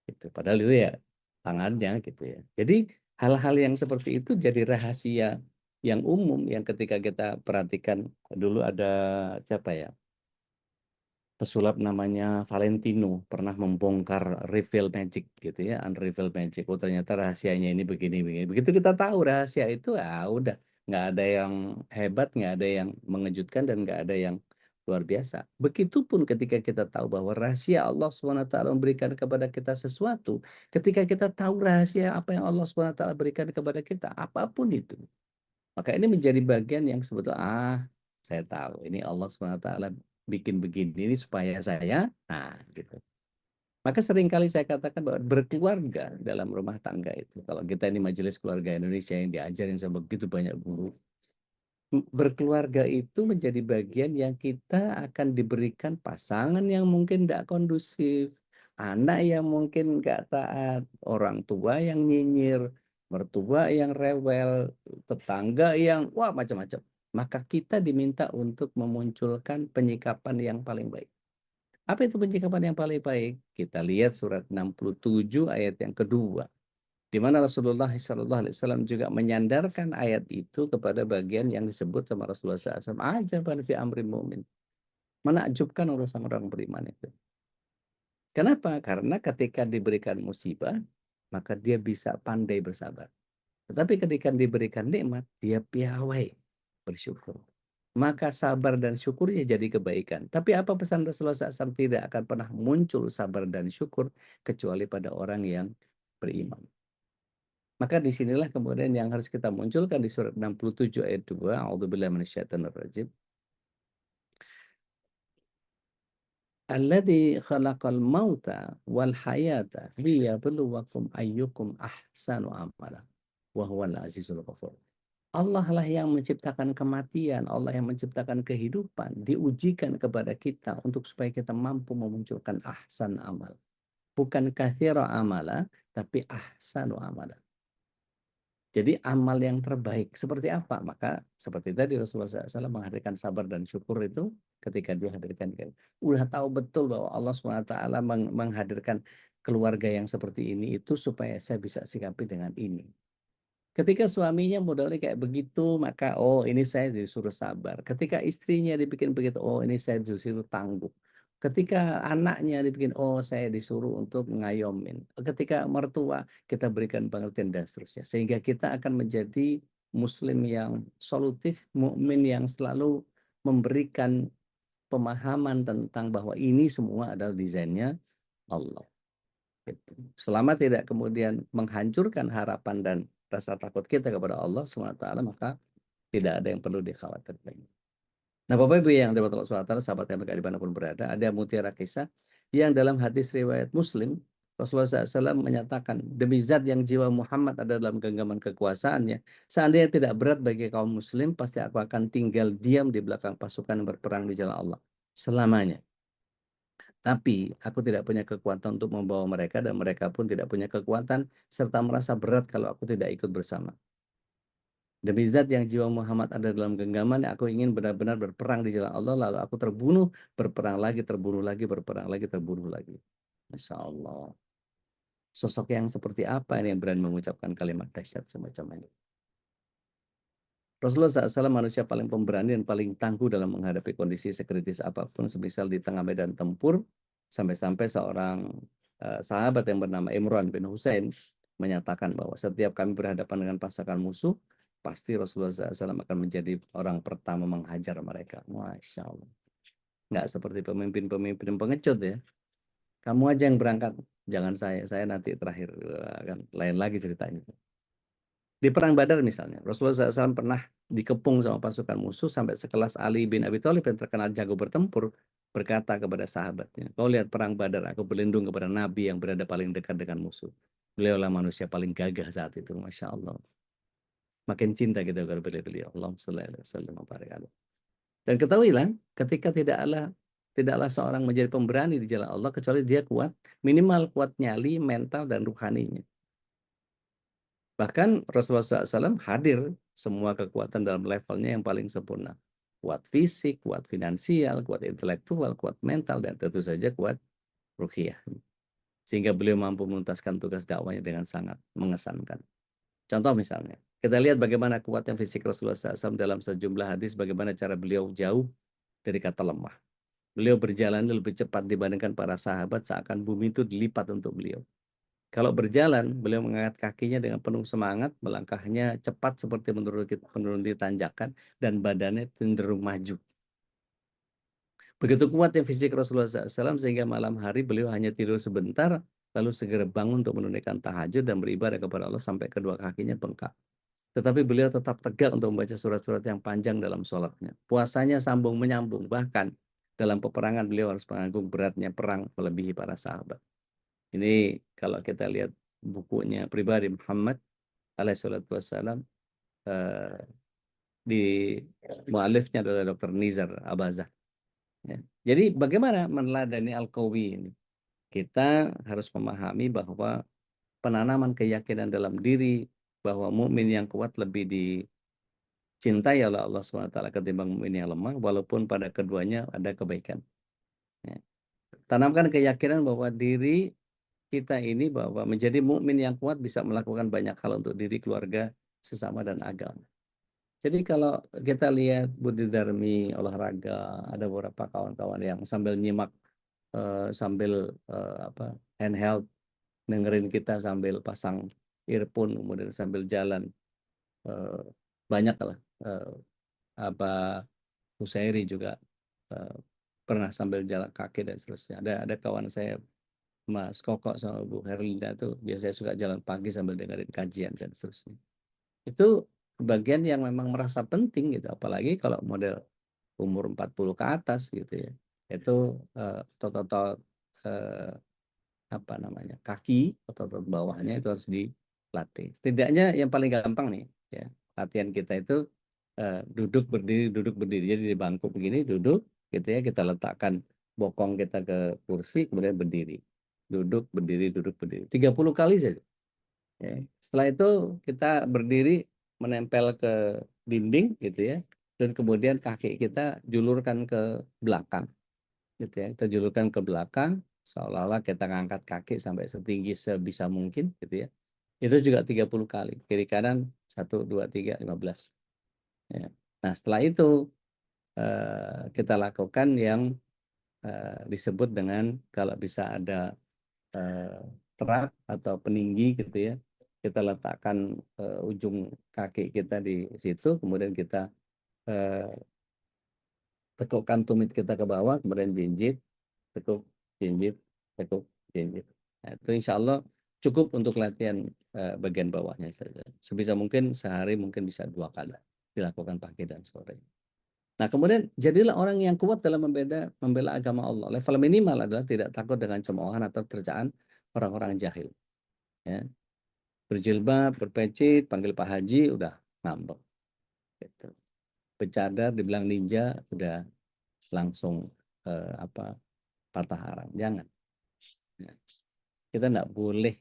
Gitu. Padahal itu ya tangannya gitu ya. Jadi hal-hal yang seperti itu jadi rahasia yang umum yang ketika kita perhatikan. Dulu ada siapa ya? Pesulap namanya Valentino pernah membongkar reveal magic gitu ya, unreveal magic. Oh ternyata rahasianya ini begini begini. Begitu kita tahu rahasia itu, udah nggak ada yang hebat, nggak ada yang mengejutkan, dan nggak ada yang luar biasa. Begitupun ketika kita tahu bahwa rahasia Allah SWT memberikan kepada kita sesuatu, ketika kita tahu rahasia apa yang Allah SWT berikan kepada kita, apapun itu, maka ini menjadi bagian yang sebetulnya, saya tahu ini Allah SWT bikin begini ini supaya saya, gitu. Maka seringkali saya katakan bahwa berkeluarga dalam rumah tangga itu, kalau kita ini majelis keluarga Indonesia yang diajarin sama begitu banyak guru, berkeluarga itu menjadi bagian yang kita akan diberikan pasangan yang mungkin tidak kondusif, anak yang mungkin nggak taat, orang tua yang nyinyir, mertua yang rewel, tetangga yang wah macam-macam. Maka kita diminta untuk memunculkan penyikapan yang paling baik. Apa itu penyikapan yang paling baik? Kita lihat surat 67 ayat yang kedua, di mana Rasulullah SAW juga menyandarkan ayat itu kepada bagian yang disebut sama Rasulullah SAW, ajaban fi amri mu'min. Menakjubkan urusan orang beriman itu. Kenapa? Karena ketika diberikan musibah, maka dia bisa pandai bersabar. Tetapi ketika diberikan nikmat, dia piawai bersyukur. Maka sabar dan syukurnya jadi kebaikan. Tapi apa pesan Rasulullah SAW? Tidak akan pernah muncul sabar dan syukur kecuali pada orang yang beriman. Maka disinilah kemudian yang harus kita munculkan di surat 67 ayat 2. A'udzubillahi minasyaitonirrajim. Alladzi khalaqal mauta wal hayata liyabluwakum ayyukum ahsanu amala wa huwal azizul ghafur. Allah lah yang menciptakan kematian, Allah yang menciptakan kehidupan, diujikan kepada kita untuk supaya kita mampu memunculkan ahsan amal. Bukan kathira amala, tapi ahsanu amala. Jadi amal yang terbaik seperti apa? Maka seperti tadi Rasulullah SAW menghadirkan sabar dan syukur itu ketika dia hadirkan. Udah tahu betul bahwa Allah SWT menghadirkan keluarga yang seperti ini itu supaya saya bisa sikapi dengan ini. Ketika suaminya modalnya kayak begitu, maka ini saya disuruh sabar. Ketika istrinya dibikin begitu, ini saya disuruh tangguh. Ketika anaknya dibikin, saya disuruh untuk ngayomin. Ketika mertua, kita berikan pengertian dan seterusnya. Sehingga kita akan menjadi muslim yang solutif, mukmin yang selalu memberikan pemahaman tentang bahwa ini semua adalah desainnya Allah. Selama tidak kemudian menghancurkan harapan dan rasa takut kita kepada Allah SWT, maka tidak ada yang perlu dikhawatirkan. Nah, Bapak Ibu yang dirahmati Allah SWT, sahabat yang berkah dimanapun berada, ada mutiara kisah yang dalam hadis riwayat Muslim, Rasulullah SAW menyatakan, demi zat yang jiwa Muhammad ada dalam genggaman kekuasaannya, seandainya tidak berat bagi kaum muslim, pasti aku akan tinggal diam di belakang pasukan yang berperang di jalan Allah selamanya. Tapi aku tidak punya kekuatan untuk membawa mereka, dan mereka pun tidak punya kekuatan serta merasa berat kalau aku tidak ikut bersama. Demi zat yang jiwa Muhammad ada dalam genggaman, aku ingin benar-benar berperang di jalan Allah, lalu aku terbunuh, berperang lagi, terbunuh lagi, berperang lagi, terbunuh lagi. Masya Allah. Sosok yang seperti apa ini yang berani mengucapkan kalimat dahsyat semacam ini? Rasulullah SAW manusia paling pemberani dan paling tangguh dalam menghadapi kondisi sekritis apapun, semisal di tengah medan tempur, sampai-sampai seorang sahabat yang bernama Imran bin Husain menyatakan bahwa setiap kami berhadapan dengan pasukan musuh, pasti Rasulullah SAW akan menjadi orang pertama menghajar mereka. Masya Allah. Nggak seperti pemimpin-pemimpin pengecut ya. Kamu aja yang berangkat, jangan saya nanti terakhir. Kan lain lagi ceritanya. Di Perang Badar misalnya, Rasulullah SAW pernah dikepung sama pasukan musuh sampai sekelas Ali bin Abi Thalib yang terkenal jago bertempur, berkata kepada sahabatnya, kau lihat Perang Badar, aku berlindung kepada Nabi yang berada paling dekat dengan musuh. Beliaulah manusia paling gagah saat itu, Masya Allah. Makin cinta kita kepada beliau. Allahumma shalli alaihi wasallam wa barik alaihi. Dan ketahuilah, ketika tidaklah seorang menjadi pemberani di jalan Allah kecuali dia kuat, minimal kuat nyali, mental, dan ruhaninya. Bahkan Rasulullah SAW hadir semua kekuatan dalam levelnya yang paling sempurna. Kuat fisik, kuat finansial, kuat intelektual, kuat mental, dan tentu saja kuat ruhiyah. Sehingga beliau mampu menuntaskan tugas dakwanya dengan sangat mengesankan. Contoh misalnya, kita lihat bagaimana kuatnya fisik Rasulullah SAW dalam sejumlah hadis, bagaimana cara beliau jauh dari kata lemah. Beliau berjalan lebih cepat dibandingkan para sahabat, seakan bumi itu dilipat untuk beliau. Kalau berjalan, beliau mengangkat kakinya dengan penuh semangat, melangkahnya cepat seperti menuruni tanjakan, dan badannya cenderung maju. Begitu kuatnya fisik Rasulullah SAW, sehingga malam hari beliau hanya tidur sebentar, lalu segera bangun untuk menunaikan tahajud dan beribadah kepada Allah sampai kedua kakinya bengkak. Tetapi beliau tetap tegak untuk membaca surat-surat yang panjang dalam sholatnya. Puasanya sambung menyambung, bahkan dalam peperangan beliau harus menanggung beratnya perang melebihi para sahabat. Ini kalau kita lihat bukunya pribadi Muhammad alaihissalatu wassalam, di mualifnya adalah Dr. Nizar Abazah. Ya. Jadi bagaimana meneladani Al-Qawi ini? Kita harus memahami bahwa penanaman keyakinan dalam diri bahwa mukmin yang kuat lebih dicintai oleh Allah SWT ketimbang mukmin yang lemah, walaupun pada keduanya ada kebaikan. Ya. Tanamkan keyakinan bahwa diri kita ini bahwa menjadi mukmin yang kuat bisa melakukan banyak hal untuk diri, keluarga, sesama, dan agama. Jadi kalau kita lihat Budi Darmi olahraga, ada beberapa kawan-kawan yang sambil nyimak, sambil handheld, dengerin kita sambil pasang earphone, kemudian sambil jalan, banyak lah. Husairi juga pernah sambil jalan kaki dan seterusnya. Ada kawan saya, Mas Koko sama Bu Herlinda itu biasanya suka jalan pagi sambil dengerin kajian dan seterusnya. Itu bagian yang memang merasa penting gitu, apalagi kalau model umur 40 ke atas gitu ya. Itu otot-otot kaki, otot-otot bawahnya itu harus dilatih. Setidaknya yang paling gampang nih ya, latihan kita itu duduk berdiri. Jadi di bangku begini duduk gitu ya, kita letakkan bokong kita ke kursi, kemudian berdiri. Duduk berdiri 30 kali saja. Ya. Setelah itu kita berdiri menempel ke dinding gitu ya, dan kemudian kaki kita julurkan ke belakang gitu ya. Kita julurkan ke belakang seolah-olah kita ngangkat kaki sampai setinggi sebisa mungkin gitu ya. Itu juga 30 kali. Kiri kanan 1 2 3 15. Ya. Nah, setelah itu kita lakukan yang disebut dengan, kalau bisa ada terak atau peninggi gitu ya, kita letakkan ujung kaki kita di situ, kemudian kita tekukkan tumit kita ke bawah, kemudian jinjit, tekuk, jinjit, tekuk, jinjit. Nah, itu insya Allah cukup untuk latihan bagian bawahnya saja. Sebisa mungkin sehari mungkin bisa 2 kali dilakukan pagi dan sore. Nah, kemudian jadilah orang yang kuat dalam membela agama Allah. Level minimal adalah tidak takut dengan cemoohan atau cercaan orang-orang jahil. Ya. Berjilbab, berpeci, panggil Pak Haji, udah ngambek. Gitu. Bercadar, dibilang ninja, udah langsung patah arang. Jangan. Ya. Kita nggak boleh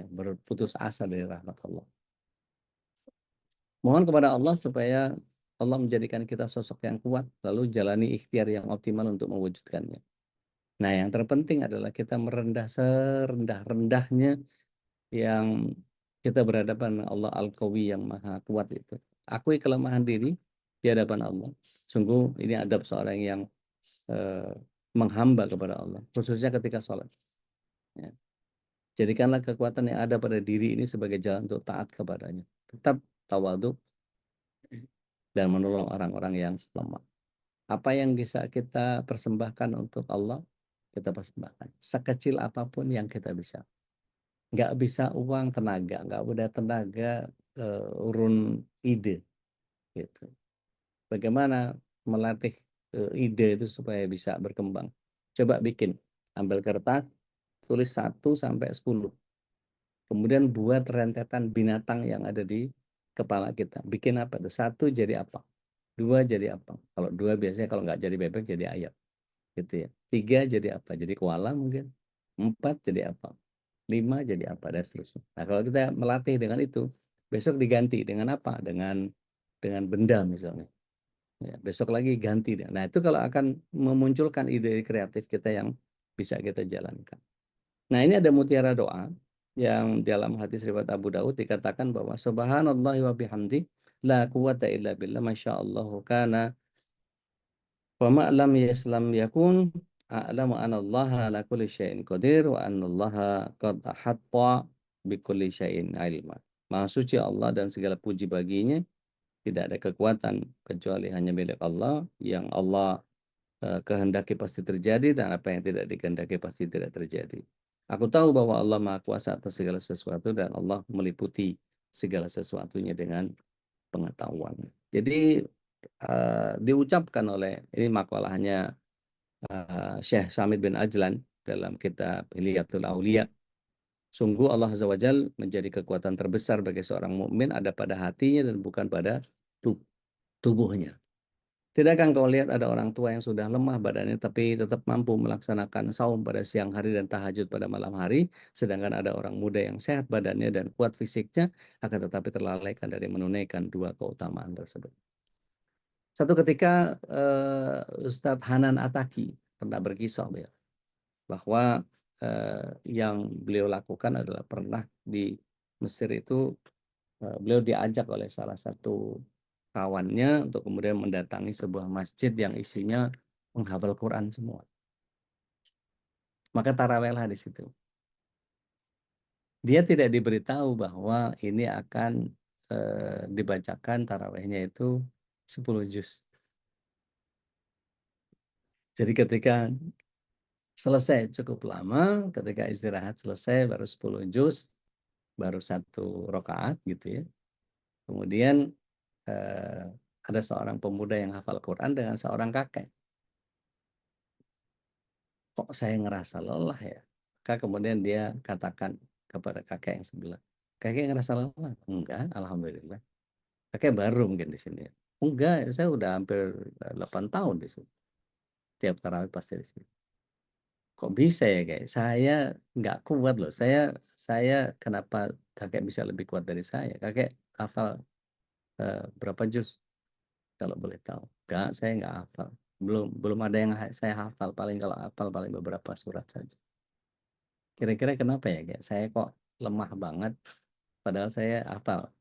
berputus asa dari rahmat Allah. Mohon kepada Allah supaya Allah menjadikan kita sosok yang kuat, lalu jalani ikhtiar yang optimal untuk mewujudkannya. Nah, yang terpenting adalah kita merendah serendah-rendahnya yang kita berhadapan dengan Allah Al-Qawi yang maha kuat itu. Akui kelemahan diri di hadapan Allah. Sungguh ini adab seorang yang menghamba kepada Allah, khususnya ketika sholat. Ya. Jadikanlah kekuatan yang ada pada diri ini sebagai jalan untuk taat kepadanya. Tetap tawadhu dan menolong orang-orang yang lemah. Apa yang bisa kita persembahkan untuk Allah, kita persembahkan. Sekecil apapun yang kita bisa. Nggak bisa uang, tenaga. Nggak ada tenaga, urun ide. Gitu. Bagaimana melatih ide itu supaya bisa berkembang. Coba bikin. Ambil kertas, tulis 1 sampai 10. Kemudian buat rentetan binatang yang ada di kepala kita. Bikin apa tuh? 1 jadi apa? 2 jadi apa? Kalau 2 biasanya kalau nggak jadi bebek jadi ayam. Gitu ya. 3 jadi apa? Jadi koala mungkin. 4 jadi apa? 5 jadi apa? Dan seterusnya. Nah kalau kita melatih dengan itu, besok diganti dengan apa? Dengan benda misalnya. Ya, besok lagi ganti. Nah itu kalau akan memunculkan ide kreatif kita yang bisa kita jalankan. Nah ini ada mutiara doa yang dalam hadis riwayat Abu Daud dikatakan bahwa subhanallah wa bihamdi la quwata illa billah masyaallahu kana wa ma lam yaslam yakun a'lamu anna Allah ala kulli syai'in qadir wa anna Allah qad ahatta bi kulli syai'in ilma. Maha suci Allah dan segala puji baginya, tidak ada kekuatan kecuali hanya milik Allah, yang Allah kehendaki pasti terjadi dan apa yang tidak dikehendaki pasti tidak terjadi. Aku tahu bahwa Allah Maha Kuasa atas segala sesuatu dan Allah meliputi segala sesuatunya dengan pengetahuan. Jadi diucapkan oleh, ini makalahnya Syekh Samid bin Ajlan dalam kitab Hilyatul Auliya. Sungguh Allah Azza wa Jal menjadi kekuatan terbesar bagi seorang mukmin ada pada hatinya dan bukan pada tubuhnya. Tidakkah engkau lihat ada orang tua yang sudah lemah badannya tapi tetap mampu melaksanakan saum pada siang hari dan tahajud pada malam hari, sedangkan ada orang muda yang sehat badannya dan kuat fisiknya, akan tetapi terlalaikan dari menunaikan dua keutamaan tersebut. Satu ketika Ustadz Hanan Ataki pernah berkisah bahwa yang beliau lakukan adalah pernah di Mesir itu beliau diajak oleh salah satu kawannya untuk kemudian mendatangi sebuah masjid yang isinya menghafal Quran semua. Maka tarawehlah di situ. Dia tidak diberitahu bahwa ini akan dibacakan tarawehnya itu 10 juz. Jadi ketika selesai cukup lama, ketika istirahat selesai baru 10 juz, baru 1 rakaat gitu ya. Kemudian ada seorang pemuda yang hafal Quran dengan seorang kakek. Kok saya ngerasa lelah ya? Maka kemudian dia katakan kepada kakek yang sebelah, kakek ngerasa lelah? Enggak, alhamdulillah. Kakek baru mungkin di sini. Enggak, saya udah hampir 8 tahun di sini. Tiap tarawih pasti di sini. Kok bisa ya kayak saya nggak kuat loh. Saya kenapa kakek bisa lebih kuat dari saya? Kakek hafal berapa juz kalau boleh tahu? Enggak, saya nggak hafal. Belum ada yang saya hafal, paling kalau hafal paling beberapa surat saja. Kira-kira kenapa ya kayak saya kok lemah banget padahal saya hafal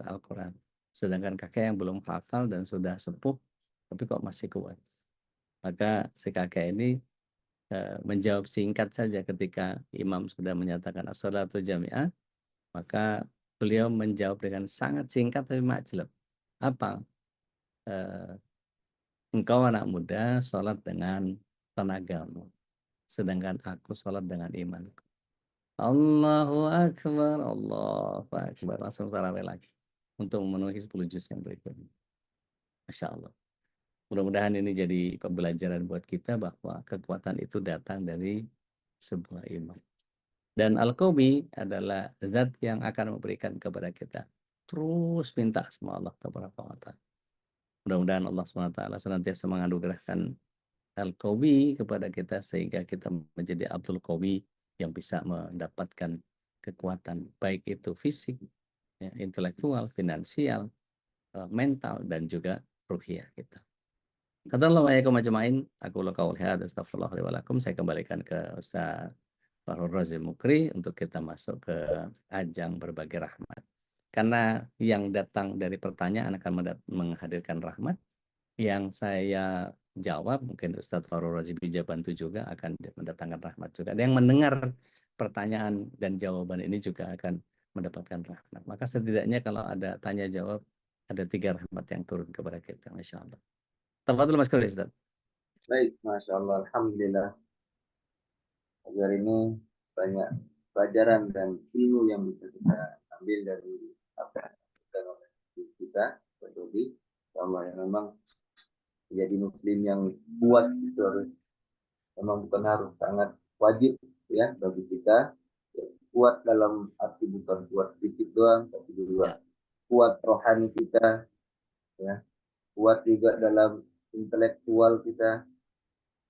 Al-Quran. Sedangkan kakek yang belum hafal dan sudah sepuh tapi kok masih kuat. Maka si kakek ini menjawab singkat saja ketika imam sudah menyatakan as-salatu jami'ah, maka beliau menjawab dengan sangat singkat tapi majlab. Apa? Engkau anak muda sholat dengan tenagamu, sedangkan aku sholat dengan imanku. Allahu Akbar, Allahu Akbar. Langsung tarawih lagi untuk memenuhi 10 juz yang berikutnya. Masya Allah. Mudah-mudahan ini jadi pembelajaran buat kita bahwa kekuatan itu datang dari sebuah iman. Dan Al-Qawi adalah zat yang akan memberikan kepada kita. Terus minta sama Allah Taala. Mudah-mudahan Allah SWT senantiasa menganugerahkan Al-Qawi kepada kita sehingga kita menjadi Abdul Qawi yang bisa mendapatkan kekuatan baik itu fisik, ya, intelektual, finansial, mental dan juga ruhiyah kita. Kata Allah ajma'in, aku qauli hadza astaghfirullah li wa lakum. Saya kembalikan ke Ustaz Fahrul Razi Mukri untuk kita masuk ke ajang berbagi rahmat. Karena yang datang dari pertanyaan akan menghadirkan rahmat, yang saya jawab mungkin Ustadz Fahrul Razi bisa bantu juga akan mendatangkan rahmat juga. Dan yang mendengar pertanyaan dan jawaban ini juga akan mendapatkan rahmat. Maka setidaknya kalau ada tanya jawab, ada 3 rahmat yang turun kepada kita, Masya Allah. Tafadhol Mas Khalid, Ustaz. Baik, Masya Allah, Alhamdulillah. Agar ini banyak pelajaran dan ilmu yang bisa kita ambil dari apa yang dilakukan oleh kita, Peduli. Sama yang memang menjadi muslim yang kuat itu harus, memang bukan harus, sangat wajib ya bagi kita. Ya, kuat dalam arti bukan kuat fisik doang, tapi Ya. juga kuat rohani kita, ya, kuat juga dalam intelektual kita,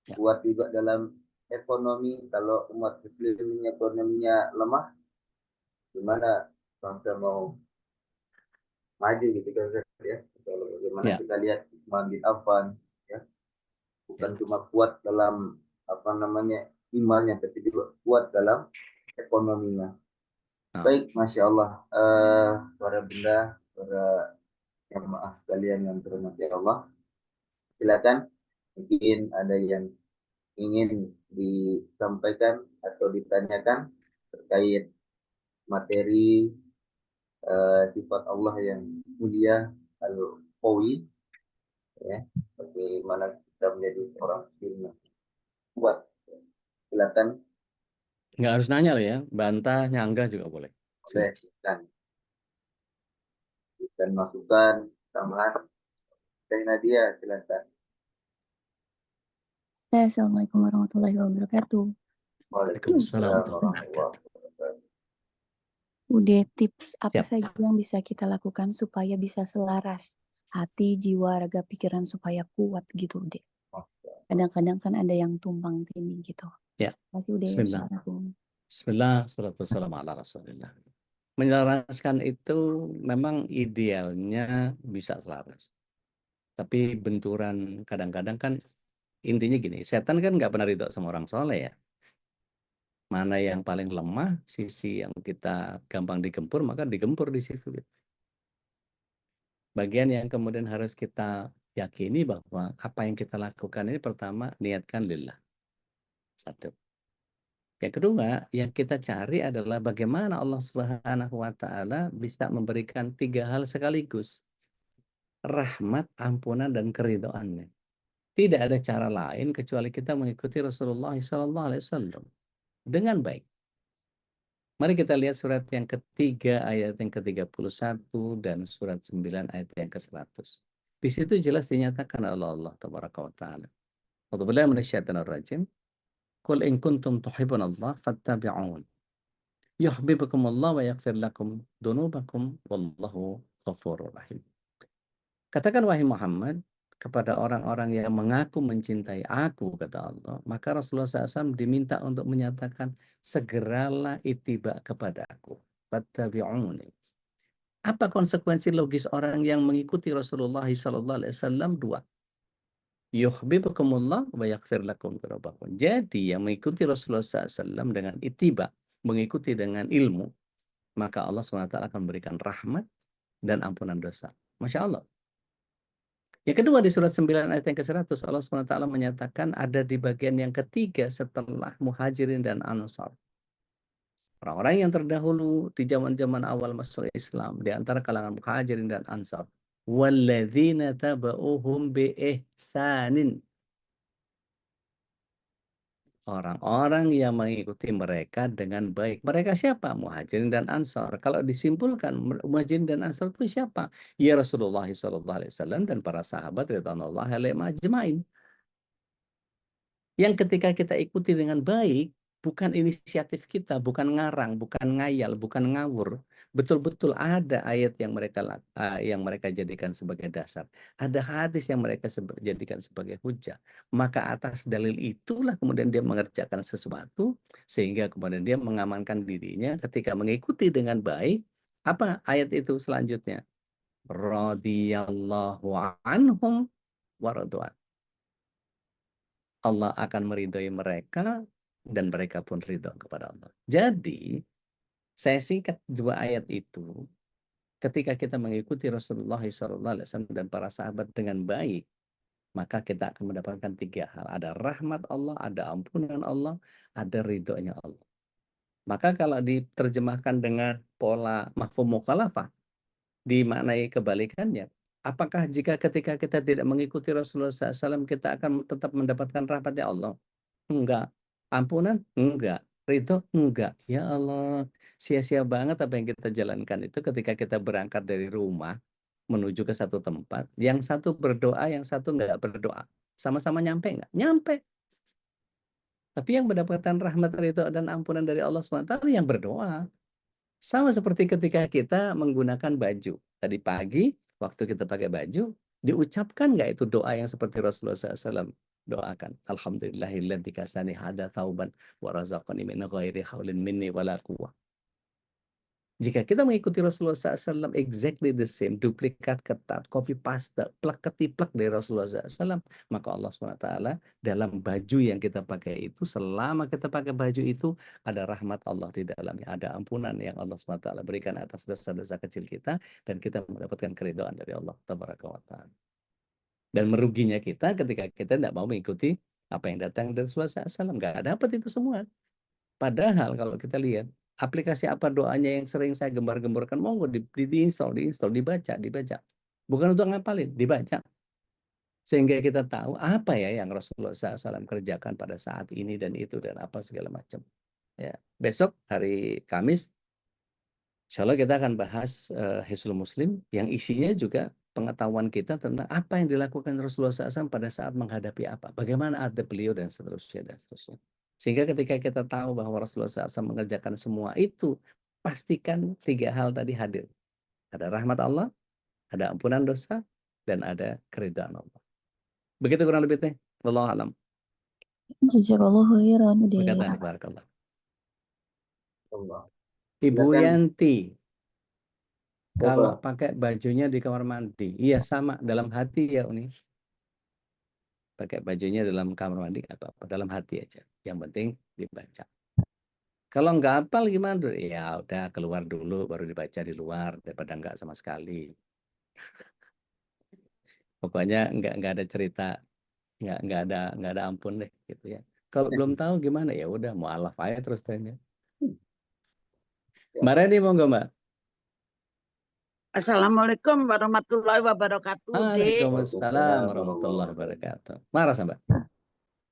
Ya. kuat juga dalam ekonomi. Kalau umat muslim ini ekonominya lemah, gimana bangsa mau maju gitu kan ya. Kalau bagaimana Ya. kita lihat Utsman bin Affan ya, bukan Ya. cuma kuat dalam apa namanya imannya, tapi juga kuat dalam ekonominya. Nah, Baik, Masya Allah, para bunda, para jamaah sekalian yang terhormati Allah, silakan mungkin ada yang ingin disampaikan atau ditanyakan terkait materi sifat Allah yang mulia al-qawi, ya, bagaimana kita menjadi seorang muslim yang kuat. Silakan, nggak harus nanya loh ya, bantah, nyanggah juga boleh. oleh Silakan. dan masukan tambahan dari Nadia, silakan. Assalamualaikum warahmatullahi wabarakatuh. Waalaikumsalam Waalaikumsalam warahmatullahi warahmatullahi wabarakatuh. wabarakatuh. Udah tips apa Ya. saja yang bisa kita lakukan supaya bisa selaras hati, jiwa, raga, pikiran supaya kuat gitu, Dek. Kadang-kadang kan ada yang tumpang tindih gitu. Ya. Masih udah Bismillah. Assalamualaikum. Bismillah, salatu wassalamu ala Rasulillah. Menyelaraskan itu memang idealnya bisa selaras. Tapi benturan kadang-kadang kan intinya gini, setan kan nggak pernah ridho sama orang soleh ya. Mana yang paling lemah, sisi yang kita gampang digempur, maka digempur di situ. Bagian yang kemudian harus kita yakini bahwa apa yang kita lakukan ini pertama niatkan lillah. Satu. Yang kedua, yang kita cari adalah bagaimana Allah Subhanahu wa Ta'ala bisa memberikan 3 hal sekaligus. Rahmat, ampunan, dan keridhoannya. Tidak ada cara lain kecuali kita mengikuti Rasulullah SAW dengan baik. Mari kita lihat surat yang ketiga ayat yang ke-31 dan surat 9 ayat yang ke-100. Di situ jelas dinyatakan oleh Allah Tabaraka wa Ta'ala. A'udzubillahi minasyaitonir rajim. Qul in kuntum tuhibbunallah fattabi'un. Yuhibbukumullah wa yaghfir lakum dzunubakum wallahu ghafurur rahim. Katakan wahai Muhammad kepada orang-orang yang mengaku mencintai aku, kata Allah, maka Rasulullah SAW diminta untuk menyatakan segeralah ittiba kepada aku. Fattabi'uni. Apa konsekuensi logis orang yang mengikuti Rasulullah SAW? 2. Yuhibbukumullah wa yaghfir lakum dzunubakum. Jadi yang mengikuti Rasulullah SAW dengan ittiba, mengikuti dengan ilmu, maka Allah SWT akan memberikan rahmat dan ampunan dosa. Masya Allah. Yang kedua di surat 9 ayat yang ke-100 Allah SWT menyatakan ada di bagian yang ketiga setelah muhajirin dan ansar. Orang-orang yang terdahulu di zaman-zaman awal masuk Islam di antara kalangan muhajirin dan ansar. Walladzina taba'uhum biihsanin. Orang-orang yang mengikuti mereka dengan baik. Mereka siapa? Muhajirin dan Ansar. Kalau disimpulkan, Muhajirin dan Ansar itu siapa? Ya Rasulullah SAW dan para sahabat radhiyallahu alaihim ajmain. Yang ketika kita ikuti dengan baik, bukan inisiatif kita, bukan ngarang, bukan ngayal, bukan ngawur. Betul-betul ada ayat yang mereka jadikan sebagai dasar. Ada hadis yang mereka jadikan sebagai hujah. Maka atas dalil itulah kemudian dia mengerjakan sesuatu sehingga kemudian dia mengamankan dirinya ketika mengikuti dengan baik. Apa ayat itu selanjutnya? Radhiyallahu anhum wa radwan. Allah akan meridhoi mereka dan mereka pun ridho kepada Allah. Jadi, saya singkat 2 ayat itu, ketika kita mengikuti Rasulullah SAW dan para sahabat dengan baik, maka kita akan mendapatkan 3 hal. Ada rahmat Allah, ada ampunan Allah, ada ridhonya Allah. Maka kalau diterjemahkan dengan pola mafhum mukhalafah, dimaknai kebalikannya. Apakah jika ketika kita tidak mengikuti Rasulullah SAW, kita akan tetap mendapatkan rahmatnya Allah? Enggak. Ampunan? Enggak. Ridho? Enggak. Ya Allah, sia-sia banget apa yang kita jalankan itu ketika kita berangkat dari rumah menuju ke satu tempat. Yang satu berdoa, yang satu enggak berdoa. Sama-sama nyampe enggak? Nyampe. Tapi yang mendapatkan rahmat, ridho, dan ampunan dari Allah SWT yang berdoa. Sama seperti ketika kita menggunakan baju. Tadi pagi, waktu kita pakai baju, diucapkan nggak itu doa yang seperti Rasulullah SAW doakan. Alhamdulillahilladzi kasani hada thauban wa razaqani min ghairi haulin minni wala quwwah. Jika kita mengikuti Rasulullah SAW exactly the same, duplikat ketat, copy paste, plek ketiplek dari Rasulullah SAW, maka Allah SWT dalam baju yang kita pakai itu, selama kita pakai baju itu, ada rahmat Allah di dalamnya, ada ampunan yang Allah SWT berikan atas dosa-dosa kecil kita, dan kita mendapatkan keridhaan dari Allah Tabaraka wa Ta'ala. Dan meruginya kita ketika kita tidak mau mengikuti apa yang datang dari Rasulullah SAW, nggak dapat itu semua. Padahal kalau kita lihat, aplikasi apa doanya yang sering saya gembar-gemborkan, monggo diinstal, dibaca. Bukan untuk ngapalin, dibaca. Sehingga kita tahu apa ya yang Rasulullah SAW kerjakan pada saat ini dan itu dan apa segala macam. Ya. Besok hari Kamis, insya Allah kita akan bahas Hisnul Muslim yang isinya juga pengetahuan kita tentang apa yang dilakukan Rasulullah SAW pada saat menghadapi apa. Bagaimana adab beliau dan seterusnya dan seterusnya. Sehingga ketika kita tahu bahwa Rasulullah SAW mengerjakan semua itu, pastikan 3 hal tadi hadir. Ada rahmat Allah, ada ampunan dosa, dan ada keridhaan Allah. Begitu kurang lebih teh. Wallahu a'lam. Jazakallahu khairan, Ude. Berkata barakallah. Allah. Ibu Silakan. Yanti, kalau Bapak. pakai bajunya di kamar mandi, iya sama dalam hati ya Uni. Pakai bajunya dalam kamar mandi atau apa, dalam hati aja. Yang penting dibaca. Kalau nggak hafal gimana? Ya udah keluar dulu baru dibaca di luar daripada nggak sama sekali. Pokoknya nggak ada cerita, nggak ada ampun deh gitu ya. Kalau belum tahu gimana ya udah mualaf aja terus tanya. Mbak Reni mau nggak Mbak? Assalamualaikum warahmatullahi wabarakatuh, Dek. Waalaikumsalam warahmatullahi wabarakatuh. Marah Mbak?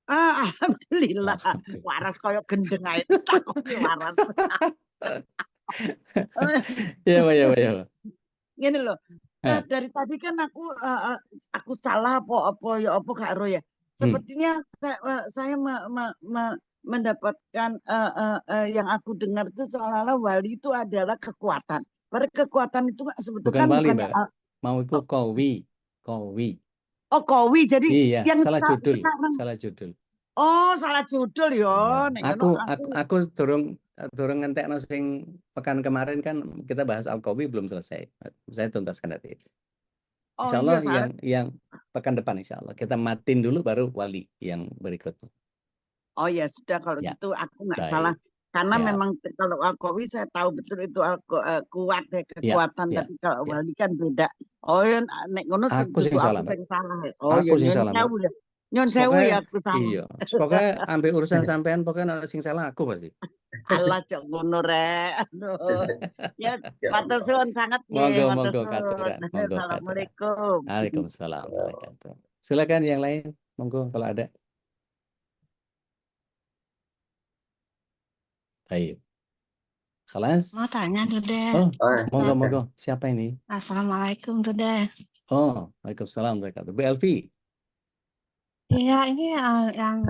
Alhamdulillah. Alhamdulillah. Waras koyo gendeng ae takutnya waras. Ya Mbak, ya Mbak, ya Mbak. Gini loh. Eh, Dari tadi kan aku salah apa ya apa gak ero ya. Sepertinya saya mendapatkan yang aku dengar itu seolah-olah wali itu adalah kekuatan. Padahal kekuatan itu sebetulnya bukan kan wali bukan Mbak. Mau itu kowi. kowi. Jadi Iya, yang salah judul, sekarang salah judul. salah judul ya. Iya. Nek Aku ngono aku turun ngentekno sing pekan kemarin kan kita bahas Al-Qawi belum selesai. Saya tuntaskan dari itu. Insya iya Allah salah. yang pekan depan insya Allah kita matiin dulu baru wali yang berikutnya. Oh ya sudah kalau Ya, gitu aku nggak salah baik. karena Siap. memang kalau Al-Qawi saya tahu betul itu kuat ya kekuatan Ya, tapi kalau ya. wali kan beda. Oh ya nek ngono Aku sing duduk aku salah, Mbak. sing salah. Oh Aku ya sing nyon salah, Mbak. sewu ya. Nyon sewu Pokoknya ya aku salah. iya, pokoknya ambil urusan sampean pokoknya ana sing salah aku pasti. Allah cok ngono rek. Aduh. Ya Ya matur Allah. suwun sangat nggih, matur Monggo suwun. katuran, monggo katuran. Assalamualaikum. Waalaikumsalam warahmatullahi wabarakatuh. Silakan yang lain, monggo kalau ada. Baik. Kelas? Mau tanya Dude, Oh, silakan. monggo. Siapa ini? Assalamualaikum Dude. Oh, Waalaikumsalam warahmatullahi wabarakatuh. Bu Elvi. Iya, ini yang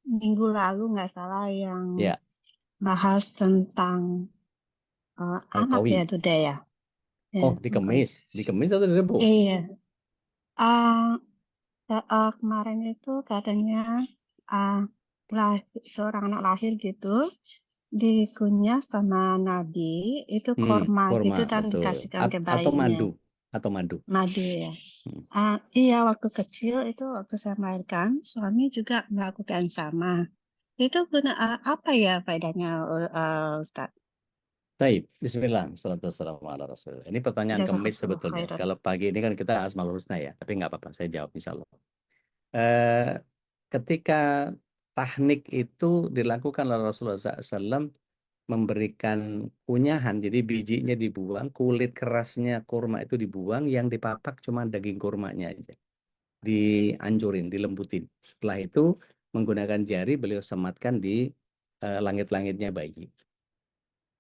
minggu lalu nggak salah yang Ya, bahas tentang anak Al-Qawi. ya Dude ya. Ya, Oh, di Kemis. Di Kemis atau di Rebo? Iya. Kemarin itu katanya seorang anak lahir gitu dikunyah sama Nabi itu korma gitu dan betul. dikasihkan ke Atau bayinya. madu. Madu ya. Iya, waktu kecil itu waktu saya melahirkan, suami juga melakukan sama. Itu guna apa ya faedahnya, Ustaz? Baik, bismillah. Assalamualaikum warahmatullahi wabarakatuh. Ini pertanyaan Kemis Jazakallahu sebetulnya. khairan. Kalau pagi ini kan kita Asmaul Husna ya, tapi nggak apa-apa, saya jawab insya Allah. Ketika tahnik itu dilakukan oleh Rasulullah SAW, memberikan kunyahan, jadi bijinya dibuang, kulit kerasnya kurma itu dibuang, yang dipapak cuma daging kurmanya aja. Dihancurin, dilembutin. Setelah itu menggunakan jari beliau sematkan di langit-langitnya bayi.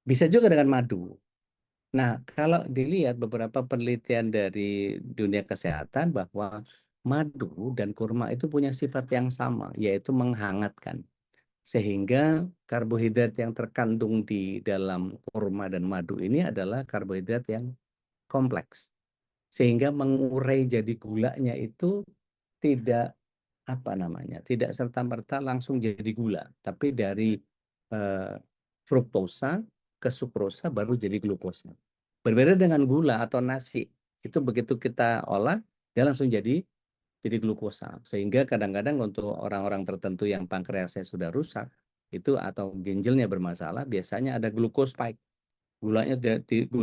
Bisa juga dengan madu. Nah, kalau dilihat beberapa penelitian dari dunia kesehatan bahwa madu dan kurma itu punya sifat yang sama, yaitu menghangatkan. Sehingga karbohidrat yang terkandung di dalam kurma dan madu ini adalah karbohidrat yang kompleks. Sehingga mengurai jadi gulanya itu tidak tidak serta-merta langsung jadi gula, tapi dari fruktosa ke sukrosa baru jadi glukosa. Berbeda dengan gula atau nasi, itu begitu kita olah dia langsung jadi glukosa. Sehingga kadang-kadang untuk orang-orang tertentu yang pankreasnya sudah rusak itu atau ginjalnya bermasalah, biasanya ada glucose spike. Gula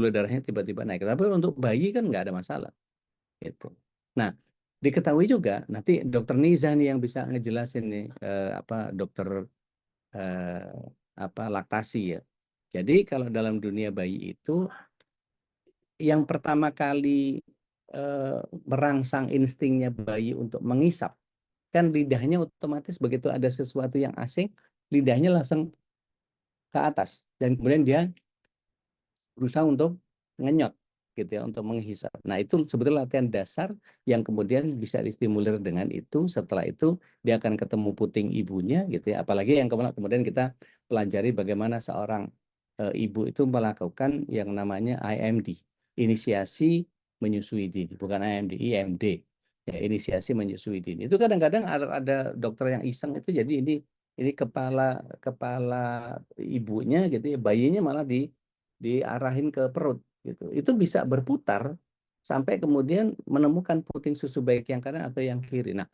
darahnya tiba-tiba naik. Tapi untuk bayi kan nggak ada masalah. Gitu. Nah, diketahui juga nanti Dokter Niza nih yang bisa ngejelasin nih dokter laktasi ya. Jadi kalau dalam dunia bayi itu yang pertama kali merangsang instingnya bayi untuk mengisap, kan lidahnya otomatis begitu ada sesuatu yang asing, lidahnya langsung ke atas dan kemudian dia berusaha untuk ngenyot gitu ya, untuk menghisap. Nah, itu sebetulnya latihan dasar yang kemudian bisa distimulir dengan itu. Setelah itu dia akan ketemu puting ibunya gitu ya. Apalagi yang kemudian kita pelajari bagaimana seorang ibu itu melakukan yang namanya IMD, inisiasi menyusui dini, bukan IMD, IMD. Ya, inisiasi menyusui dini. Itu kadang-kadang ada dokter yang iseng itu, jadi ini kepala ibunya gitu ya, bayinya malah diarahin ke perut gitu. Itu bisa berputar sampai kemudian menemukan puting susu baik yang kanan atau yang kiri. Nah,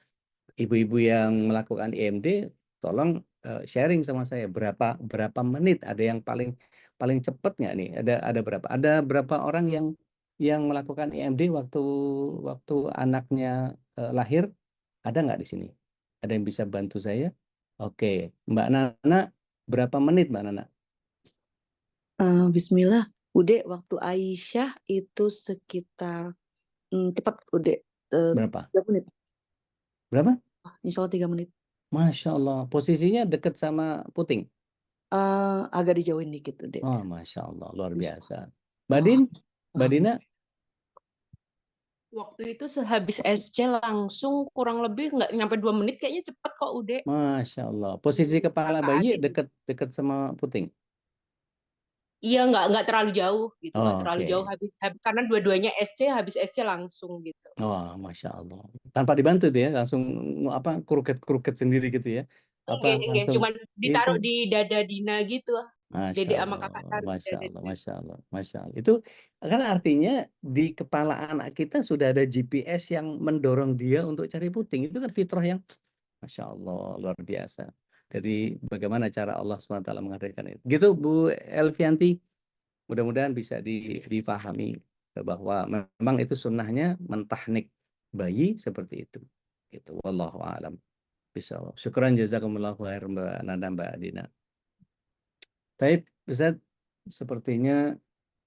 ibu-ibu yang melakukan IMD tolong sharing sama saya berapa menit, ada yang paling cepat nggak nih? Ada berapa? Ada berapa orang yang melakukan IMD waktu anaknya lahir? Ada nggak di sini? Ada yang bisa bantu saya? Oke, Mbak Nana, berapa menit Mbak Nana? Bismillah, Ude, waktu Aisyah itu sekitar cepat, Ude, Berapa? 3 menit. Berapa? Insya Allah 3 menit. Masya Allah, posisinya dekat sama puting. Agak dijauhin dikit, Ude. Oh, Masya Allah, luar Insya biasa. Badin, Badina, Waktu itu sehabis SC langsung kurang lebih nggak nyampe 2 menit, kayaknya cepet kok Ude. Masya Allah. Posisi kepala Kakak bayi adik. dekat sama puting. Iya, nggak terlalu jauh gitu, nggak Oh, terlalu oke. jauh habis karena dua-duanya SC, habis SC langsung gitu. Oh, Masya Allah. Tanpa dibantu tuh ya, langsung kuruket sendiri gitu ya. Enggak, Langsung cuman itu. ditaruh di dada Dina gitu. Masya Dede sama Allah, kakak taruh di Masya dada Allah, Dina. Masya Allah, Masya Allah. Itu kan artinya di kepala anak kita sudah ada GPS yang mendorong dia untuk cari puting. Itu kan fitrah yang Masya Allah, luar biasa. Jadi bagaimana cara Allah SWT menghadirkan itu. Gitu Bu Elvianti, mudah-mudahan bisa difahami bahwa memang itu sunnahnya mentahnik bayi seperti itu. Gitu. Wallahu a'lam. Bisa. Syukran jazakumullah khair Mbak Nanda, Mbak Dina. Baik, Ustaz, sepertinya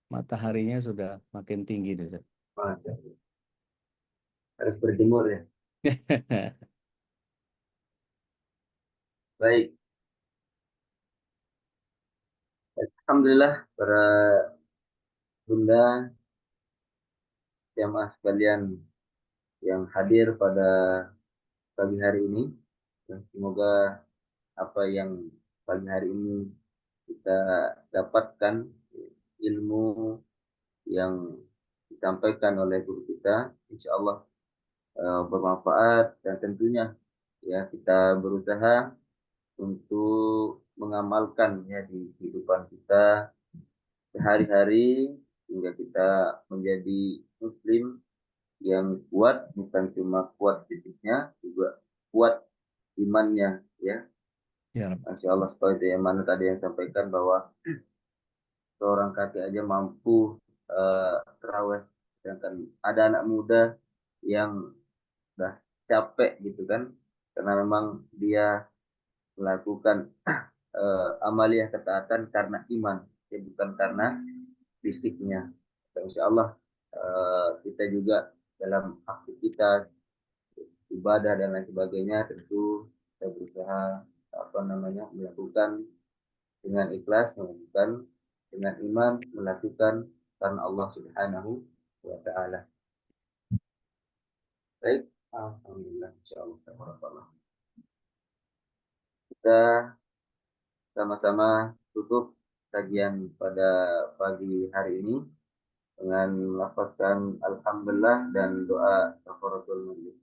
mataharinya sudah makin tinggi nih, Ustaz. Masya Allah. Harus berjemur ya. Baik. Alhamdulillah para bunda jamaah sekalian yang hadir pada pagi hari ini. Dan semoga apa yang pagi hari ini kita dapatkan ilmu yang disampaikan oleh guru kita, insya Allah bermanfaat, dan tentunya ya kita berusaha untuk mengamalkan ya di kehidupan kita sehari-hari hingga kita menjadi muslim yang kuat, bukan cuma kuat fisiknya, juga kuat imannya ya. Ya, Masya Allah, seperti yang mana tadi yang sampaikan bahwa seorang kakek aja mampu terawih, sedangkan ada anak muda yang udah capek gitu kan, karena memang dia melakukan amaliyah ketaatan karena iman, ya bukan karena fisiknya. Insya Allah kita juga dalam aktivitas ibadah dan lain sebagainya tentu kita berusaha melakukan dengan ikhlas, melakukan dengan iman, melakukan karena Allah Subhanahu wa Ta'ala. Baik, alhamdulillah, insyaallah. Kita sama-sama tutup kajian pada pagi hari ini dengan melafazkan alhamdulillah dan doa kafaratul majlis.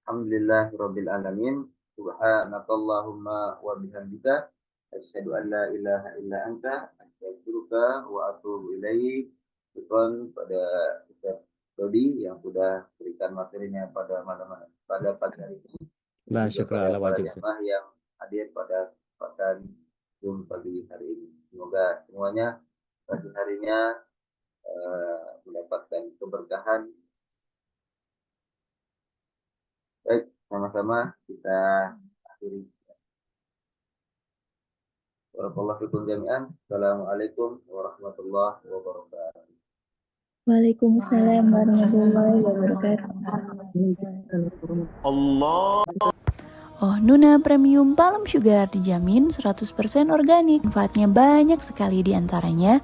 Alhamdulillahirabbil alamin. Subhanakallahumma wa bihamdika asyhadu an la ilaha illa anta astaghfiruka wa atubu ilaik. Syukran pada Ustaz Dodi yang sudah berikan materinya pada pagi hari ini. La Juga syukra pada ala para wajib. jamaah yang hadir pada kesempatan Zoom pagi hari ini. Semoga semuanya pagi harinya mendapatkan keberkahan. Baik, sama-sama kita akhiri. Barakallahu fikum jami'an. Assalamualaikum warahmatullahi wabarakatuh. Waalaikumsalam warahmatullahi wabarakatuh. Oh, Nuna Premium Palm Sugar dijamin 100% organik. Manfaatnya banyak sekali, diantaranya